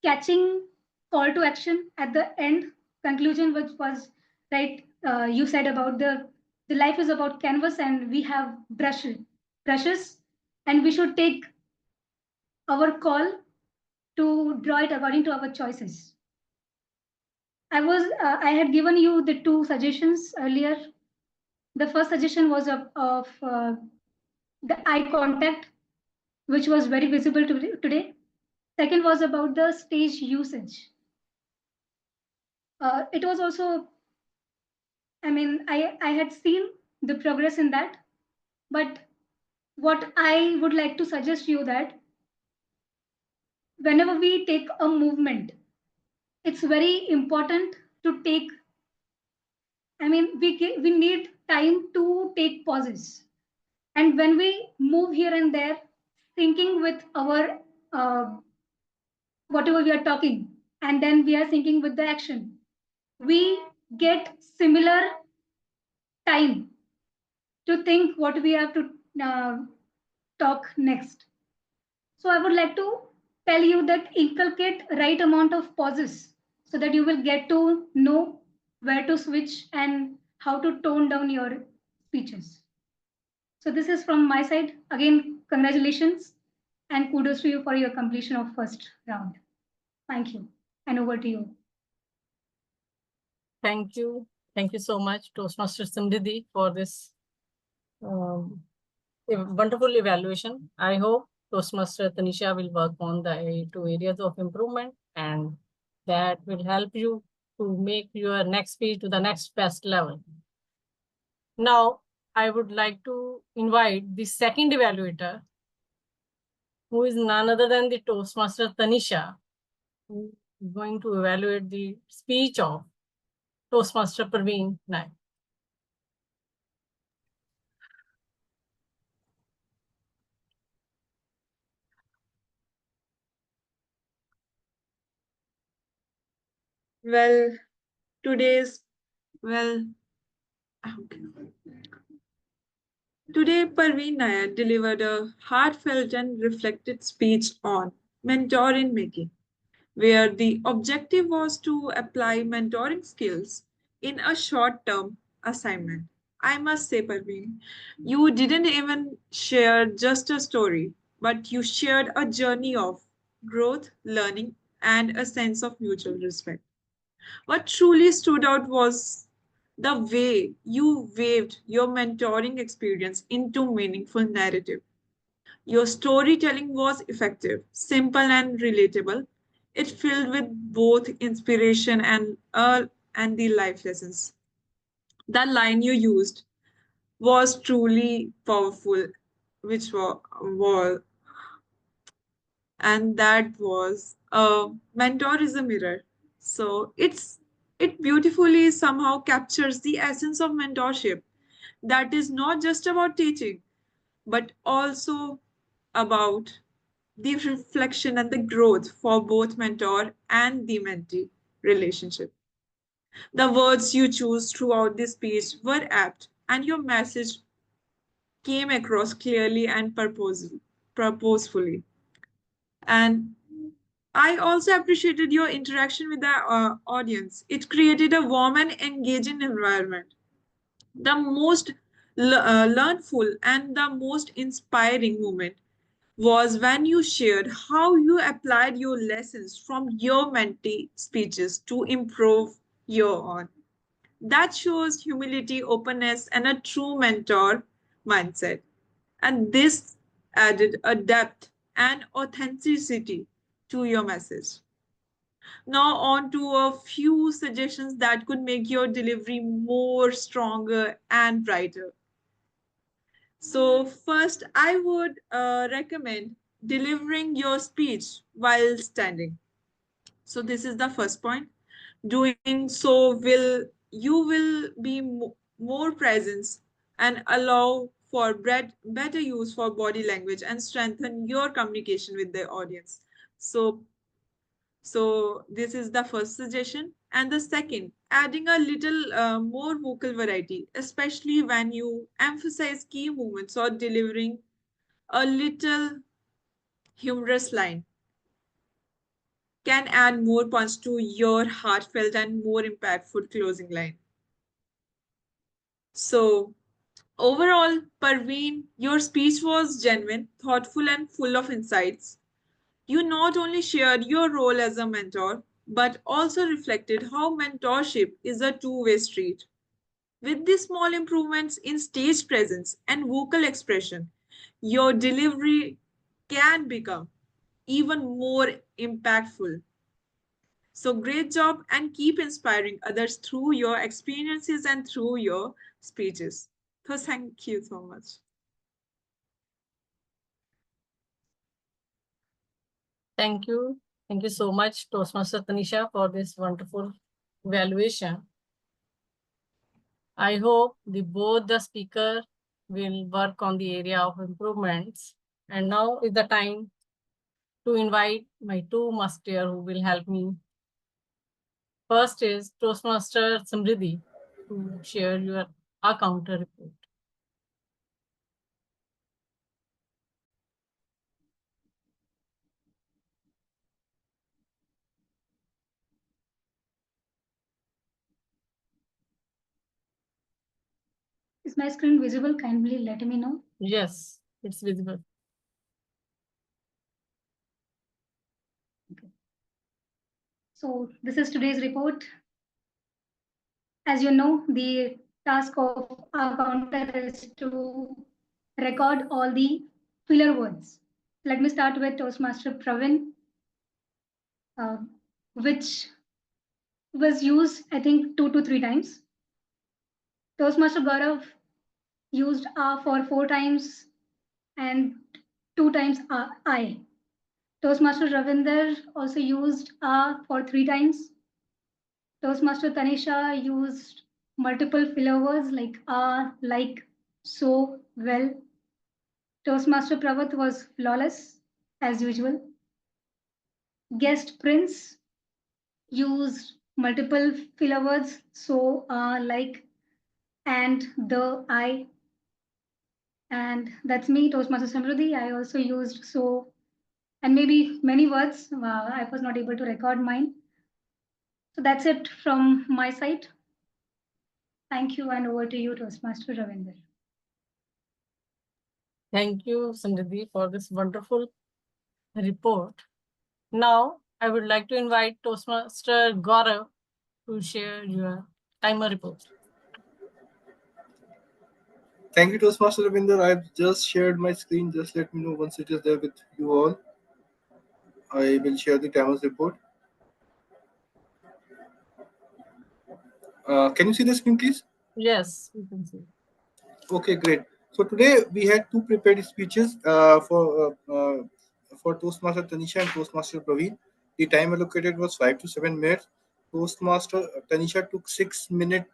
catching call to action at the end conclusion, which was right. You said about the life is about canvas, and we have brushes, and we should take our call to draw it according to our choices. I had given you the two suggestions earlier. The first suggestion was of the eye contact, which was very visible today. Second was about the stage usage. It was also, I had seen the progress in that, but what I would like to suggest you that whenever we take a movement, it's very important to take, we need time to take pauses. And when we move here and there, thinking with our, whatever we are talking, and then we are thinking with the action, we get similar time to think what we have to talk next. So I would like to tell you that inculcate right amount of pauses so that you will get to know where to switch and how to tone down your speeches. So this is from my side. Again, congratulations. And kudos to you for your completion of first round. Thank you. And over to you. Thank you. Thank you so much, Toastmaster Samriddhi, for this wonderful evaluation. I hope Toastmaster Tanisha will work on the two areas of improvement, and that will help you to make your next speech to the next best level. Now, I would like to invite the second evaluator, who is none other than the Toastmaster Tanisha, who is going to evaluate the speech of Toastmaster Praveen Naik. Well, today's, well, okay. Today, Parveen Nair delivered a heartfelt and reflected speech on mentor in making, where the objective was to apply mentoring skills in a short term assignment. I must say, Parveen, you didn't even share just a story, but you shared a journey of growth, learning, and a sense of mutual respect. What truly stood out was the way you waved your mentoring experience into meaningful narrative. Your storytelling was effective, simple and relatable. It filled with both inspiration and the life lessons. That line you used was truly powerful, which was and that was a mentor is a mirror. So it beautifully somehow captures the essence of mentorship, that is not just about teaching but also about the reflection and the growth for both mentor and the mentee relationship. The words you choose throughout this speech were apt, and your message came across clearly and purposefully. And I also appreciated your interaction with the audience. It created a warm and engaging environment. The most learnful and the most inspiring moment was when you shared how you applied your lessons from your mentee speeches to improve your own. That shows humility, openness, and a true mentor mindset. And this added a depth and authenticity to your message. Now, on to a few suggestions that could make your delivery more stronger and brighter. So, first, I would recommend delivering your speech while standing. So, this is the first point. Doing so will be more presence and allow for better use for body language and strengthen your communication with the audience. So this is the first suggestion. And the second, adding a little more vocal variety, especially when you emphasize key movements or delivering a little humorous line, can add more punch to your heartfelt and more impactful closing line. So overall, Parveen, your speech was genuine, thoughtful, and full of insights. You not only shared your role as a mentor, but also reflected how mentorship is a two-way street. With these small improvements in stage presence and vocal expression, your delivery can become even more impactful. So, great job and keep inspiring others through your experiences and through your speeches. So, thank you so much. Thank you. Thank you so much, Toastmaster Tanisha, for this wonderful evaluation. I hope both the speaker will work on the area of improvements. And now is the time to invite my two musketeers who will help me. First is Toastmaster Samriddhi to share your counter report. Is my screen visible? Kindly let me know. Yes, it's visible. So this is today's report. As you know, the task of our counter is to record all the filler words. Let me start with Toastmaster Pravin, uh, which was used, I think, 2 to 3 times. Toastmaster Gaurav used for 4 times and 2 times I. Toastmaster Ravinder also used for 3 times. Toastmaster Tanisha used multiple filler words like like, so, well. Toastmaster Pravat was flawless as usual. Guest Prince used multiple filler words, so, like, and, the, I. And that's me, Toastmaster Samruddhi. I also used so and maybe many words. I was not able to record mine. So that's it from my side. Thank you, and over to you, Toastmaster Ravinder. Thank you, Samriddhi, for this wonderful report. Now, I would like to invite Toastmaster Gaurav to share your timer report. Thank you, Toastmaster Ravinder. I've just shared my screen. Just let me know once it is there with you all. I will share the timer's report. Can you see the screen, please? Yes, you can see. Okay, great. So today we had two prepared speeches for Toastmaster Tanisha and Toastmaster Praveen. The time allocated was 5 to 7 minutes. Toastmaster Tanisha took 6 minutes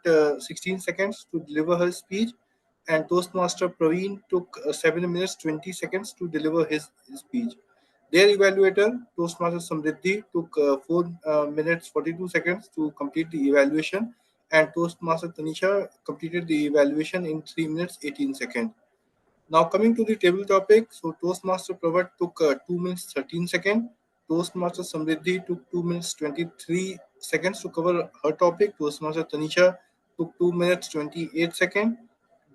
16 seconds to deliver her speech, and Toastmaster Praveen took 7 minutes 20 seconds to deliver his speech. Their evaluator, Toastmaster Samriddhi, took 4 minutes 42 seconds to complete the evaluation, and Toastmaster Tanisha completed the evaluation in 3 minutes 18 seconds. Now coming to the table topic, so Toastmaster Pravat took 2 minutes 13 seconds. Toastmaster Samriddhi took 2 minutes 23 seconds to cover her topic. Toastmaster Tanisha took 2 minutes 28 seconds.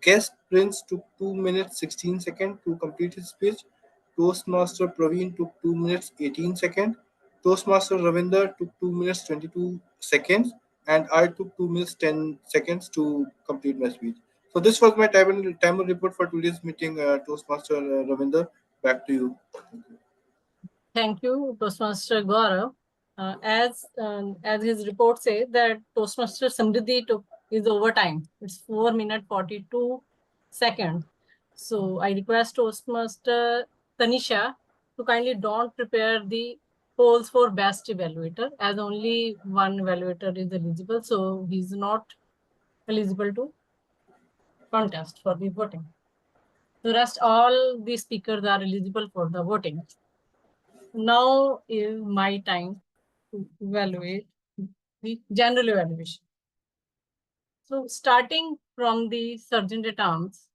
Guest Prince took 2 minutes 16 seconds to complete his speech. Toastmaster Praveen took 2 minutes 18 seconds. Toastmaster Ravinder took 2 minutes 22 seconds. And I took 2 minutes 10 seconds to complete my speech. So this was my timer report for today's meeting, Toastmaster Ravinder. Back to you. Thank you, Toastmaster Gaurav. As his report says that Toastmaster Samriddhi took his overtime. It's 4 minutes 42 seconds. So I request Toastmaster Tanisha to kindly don't prepare the polls for best evaluator, as only one evaluator is eligible. So he's not eligible to contest for the voting. The rest, all the speakers are eligible for the voting. Now is my time to evaluate the general evaluation. So starting from the Sergeant at Arms,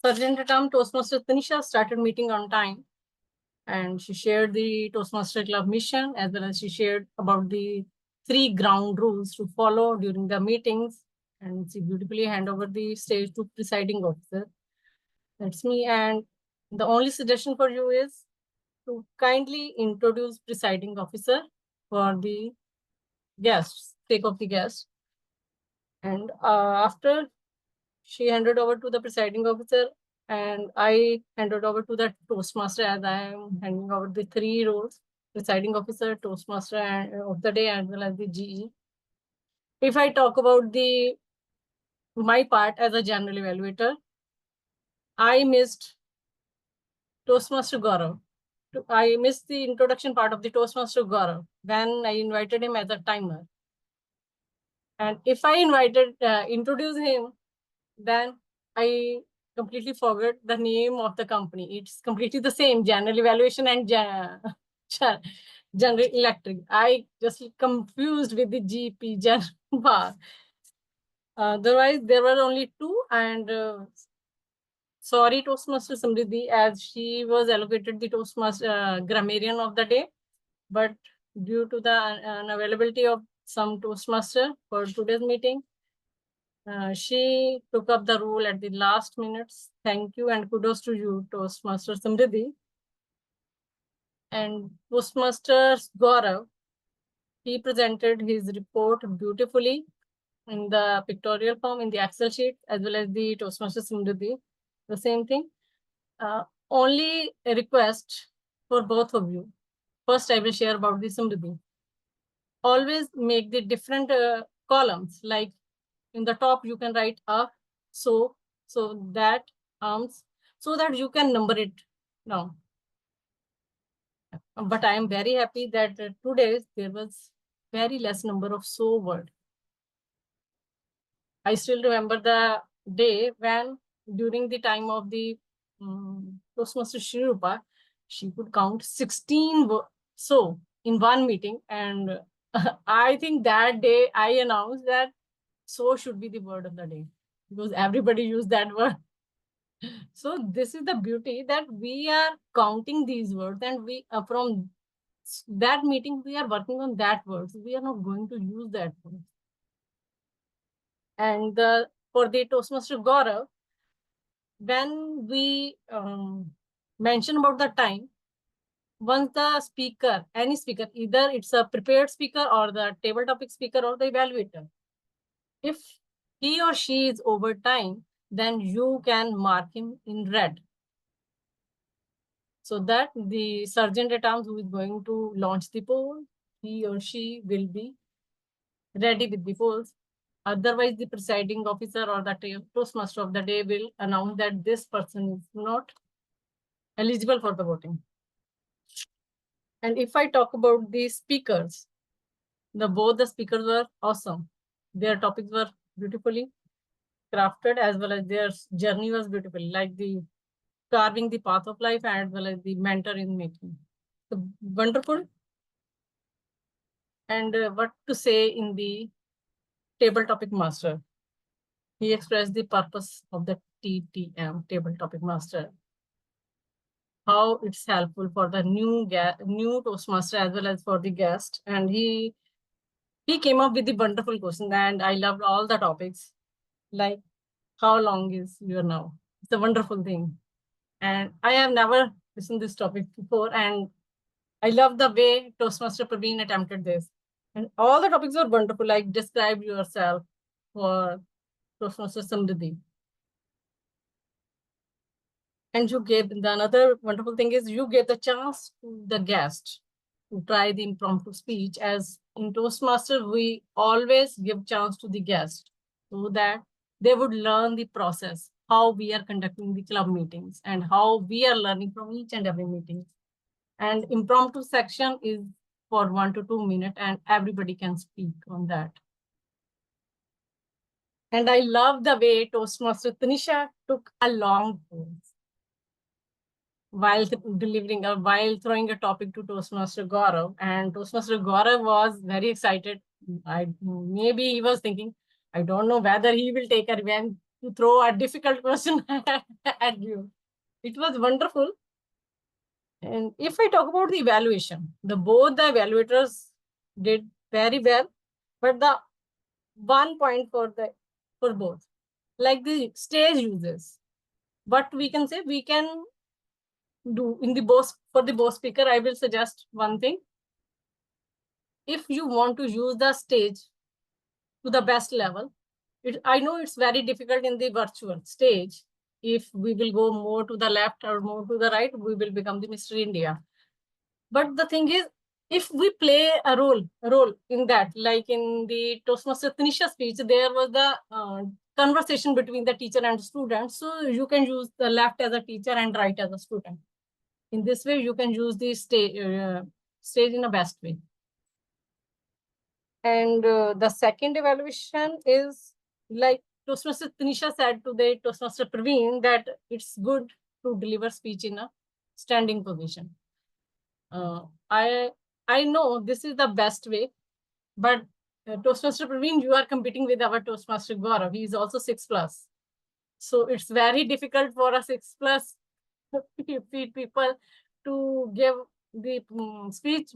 Sergeant at Arms Toastmaster Tanisha started meeting on time, and she shared the Toastmaster Club mission, as well as she shared about the 3 ground rules to follow during the meetings, and she beautifully hand over the stage to presiding officer. That's me, and the only suggestion for you is to kindly introduce presiding officer for the guests, sake of the guests. And after she handed over to the presiding officer, and I handed over to the Toastmaster, as I am handing over the 3 roles, presiding officer, Toastmaster of the day, as well as the GE. If I talk about my part as a general evaluator, I missed Toastmaster Gaurav. I missed the introduction part of the Toastmaster Gaurav when I invited him as a timer. And if I introduce him, then I completely forgot the name of the company. It's completely the same, General Evaluation and General Electric. I just confused with the GP, General. Otherwise, there were only 2, and sorry, Toastmaster Samriddhi, as she was allocated the Toastmaster grammarian of the day, but due to the unavailability of some Toastmaster for today's meeting, She took up the role at the last minutes. Thank you and kudos to you, Toastmaster Samriddhi. And Toastmasters Gaurav, he presented his report beautifully in the pictorial form, in the Excel sheet, as well as the Toastmaster Samriddhi. The same thing. Only a request for both of you. First, I will share about the Samriddhi. Always make the different columns, like in the top, you can write so that, so that you can number it now. But I am very happy that today there was very less number of so word. I still remember the day when during the time of the Toastmaster Shrirupa, she could count 16 so in one meeting. And I think that day I announced that so should be the word of the day because everybody used that word. So this is the beauty that we are counting these words, and we from that meeting we are working on that words. We are not going to use that word. And for the Toastmaster Gaurav, when we mention about the time, once the speaker, any speaker, either it's a prepared speaker or the table topic speaker or the evaluator, if he or she is over time, then you can mark him in red, so that the sergeant at arms who is going to launch the poll, he or she will be ready with the polls. Otherwise, the presiding officer or the Toastmaster of the day will announce that this person is not eligible for the voting. And if I talk about the speakers, both the speakers were awesome. Their topics were beautifully crafted, as well as their journey was beautiful, like the carving the path of life, as well as the mentor in making. So wonderful. And what to say in the table topic master? He expressed the purpose of the TTM, table topic master, how it's helpful for the new Toastmaster as well as for the guest. And he came up with the wonderful question, and I loved all the topics, like how long is your now? It's a wonderful thing. And I have never listened this topic before, and I love the way Toastmaster Praveen attempted this. And all the topics were wonderful, like describe yourself for Toastmaster Samriddhi. And you gave the another wonderful thing is you gave the chance to the guest to try the impromptu speech. As in Toastmaster, we always give chance to the guest so that they would learn the process, how we are conducting the club meetings and how we are learning from each and every meeting. And impromptu section is for 1 to 2 minutes, and everybody can speak on that. And I love the way Toastmaster Tanisha took a long pause while delivering or while throwing a topic to Toastmaster Gaurav. And Toastmaster Gaurav was very excited. Maybe he was thinking, I don't know whether he will take a revenge to throw a difficult question at you. It was wonderful. And if I talk about the evaluation, both the evaluators did very well, but the 1 point for both, like the stage uses, what we can say, we can do in the both for the both speaker. I will suggest one thing. If you want to use the stage to the best level, I know it's very difficult in the virtual stage. If we will go more to the left or more to the right, we will become the Mr. India. But the thing is, if we play a role in that, like in the Toastmaster Tanisha speech, there was the conversation between the teacher and student. So you can use the left as a teacher and right as a student. In this way, you can use the stage in a best way. And the second evaluation is like Toastmaster Tanisha said to the Toastmaster Praveen that it's good to deliver speech in a standing position. I know this is the best way, but Toastmaster Praveen, you are competing with our Toastmaster Gaurav. He is also 6+. So it's very difficult for a 6+ people to give the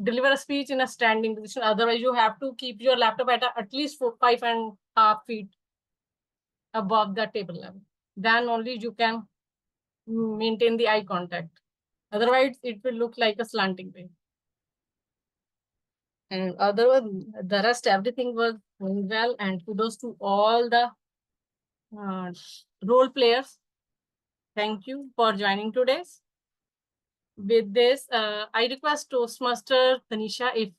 deliver a speech in a standing position. Otherwise, you have to keep your laptop at least 5.5 feet above the table level. Then only you can maintain the eye contact. Otherwise, it will look like a slanting way. And otherwise, the rest, everything was going well. And kudos to all the role players. Thank you for joining today. With this, I request Toastmaster Tanisha if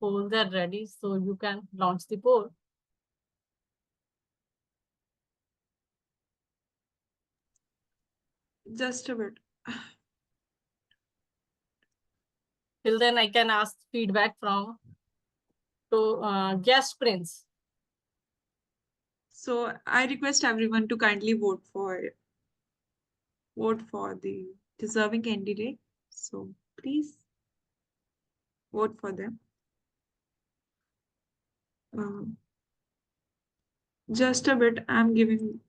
polls are ready, so you can launch the poll. Just a bit. Till then, I can ask feedback from guest prince. So I request everyone to kindly vote for the deserving candidate. So please vote for them. Just a bit. I'm giving.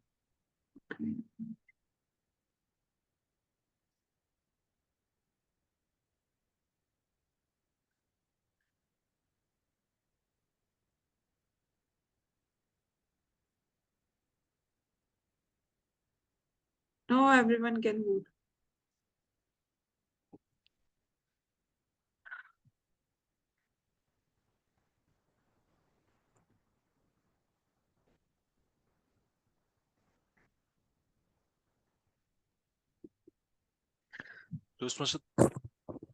No, everyone can vote. Toastmaster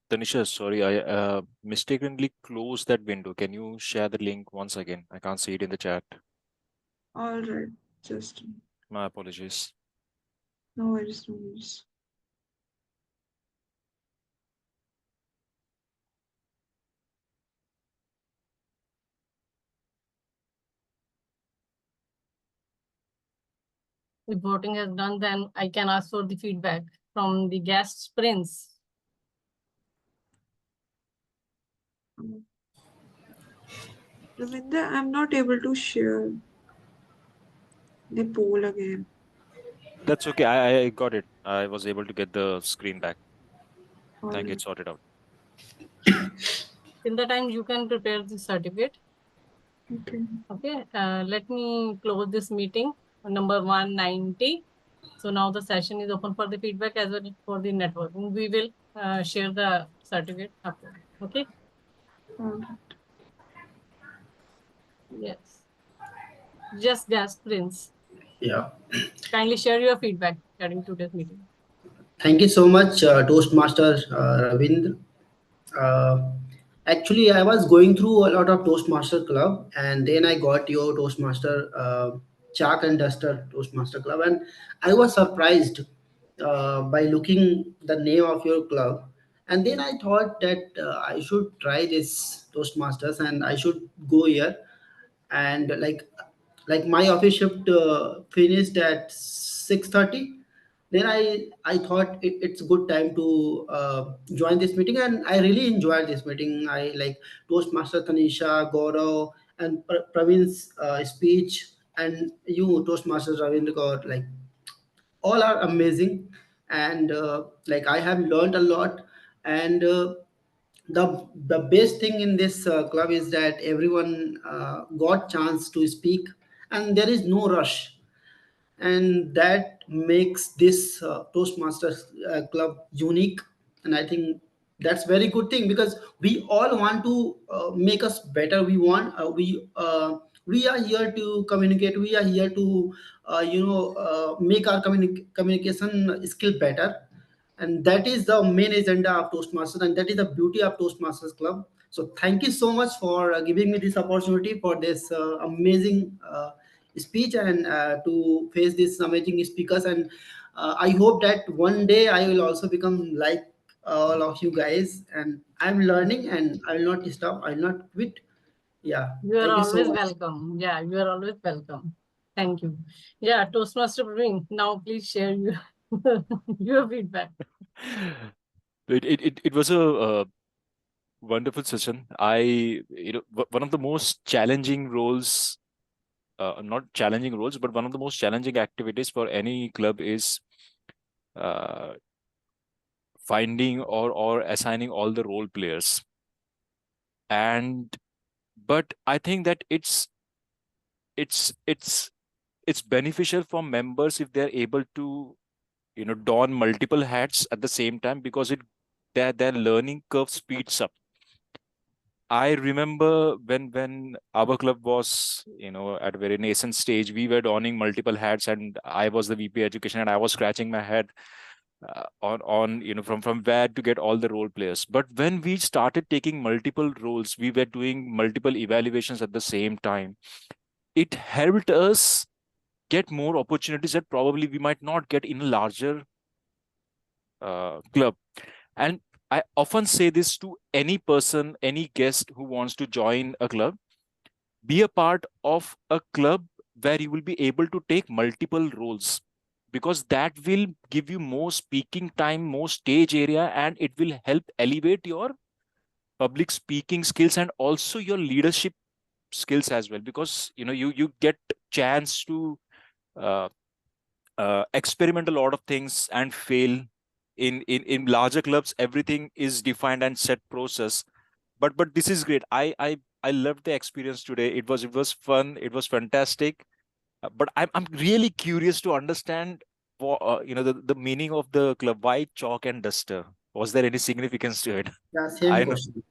Tanisha, sorry, I mistakenly closed that window. Can you share the link once again? I can't see it in the chat. All right. Just My apologies. no worries, no worries. If voting is done, then I can ask for the feedback from the guest prince. Ravinder, I'm not able to share the poll again. That's okay. I got it. I was able to get the screen back. All Thank you. right. It's sorted out. Till the time you can prepare the certificate. Okay. Okay, let me close this meeting number 190. So now the session is open for the feedback as well as for the networking. We will share the certificate after. Okay. All right. Yes. Just guest prince. Yeah. Kindly share your feedback during today's meeting. Thank you so much, Toastmaster Ravinder. Uh, Actually, I was going through a lot of Toastmaster Club, and then I got your Toastmaster Chalk and Duster Toastmaster Club, and I was surprised by looking the name of your club, and then I thought that I should try this Toastmasters, and I should go here, and like my office shift finished at 6:30. Then I thought it's a good time to join this meeting, and I really enjoyed this meeting. I like Toastmaster Tanisha, Gaurav, and Pravin's speech, and you Toastmaster Ravinder Kaur, like all are amazing. And like I have learned a lot. And the best thing in this club is that everyone got chance to speak, and there is no rush, and that makes this Toastmasters club unique. And I think that's very good thing, because we all want to make us better. We are here to communicate. We are here to make our communication skill better, and that is the main agenda of Toastmasters, and that is the beauty of Toastmasters club. So thank you so much for giving me this opportunity for this amazing speech, and to face these amazing speakers. And I hope that one day I will also become like all of you guys, and I'm learning, and I will not stop, I will not quit. Yeah, You are thank you so always much. welcome. Yeah, you are always welcome. Thank you. Yeah, Toastmaster Praveen, now please share your, your feedback. It was a wonderful session. One of the most challenging roles, not challenging roles, but one of the most challenging activities for any club is uh, finding or assigning all the role players. And but I think that it's it's beneficial for members if they're able to, don multiple hats at the same time, because their learning curve speeds up. I remember when our club was, at a very nascent stage, we were donning multiple hats, and I was the VP education, and I was scratching my head on from where to get all the role players. But when we started taking multiple roles, we were doing multiple evaluations at the same time. It helped us get more opportunities that probably we might not get in a larger club. And I often say this to any person, any guest who wants to join a club: be a part of a club where you will be able to take multiple roles, because that will give you more speaking time, more stage area, and it will help elevate your public speaking skills and also your leadership skills as well, because you get chance to uh, experiment a lot of things and fail. In larger clubs, everything is defined and set process. But this is great. I loved the experience today. It was fun, it was fantastic. But I'm really curious to understand what, the meaning of the club. Why chalk and duster? Was there any significance to it? Yeah, same I know. question.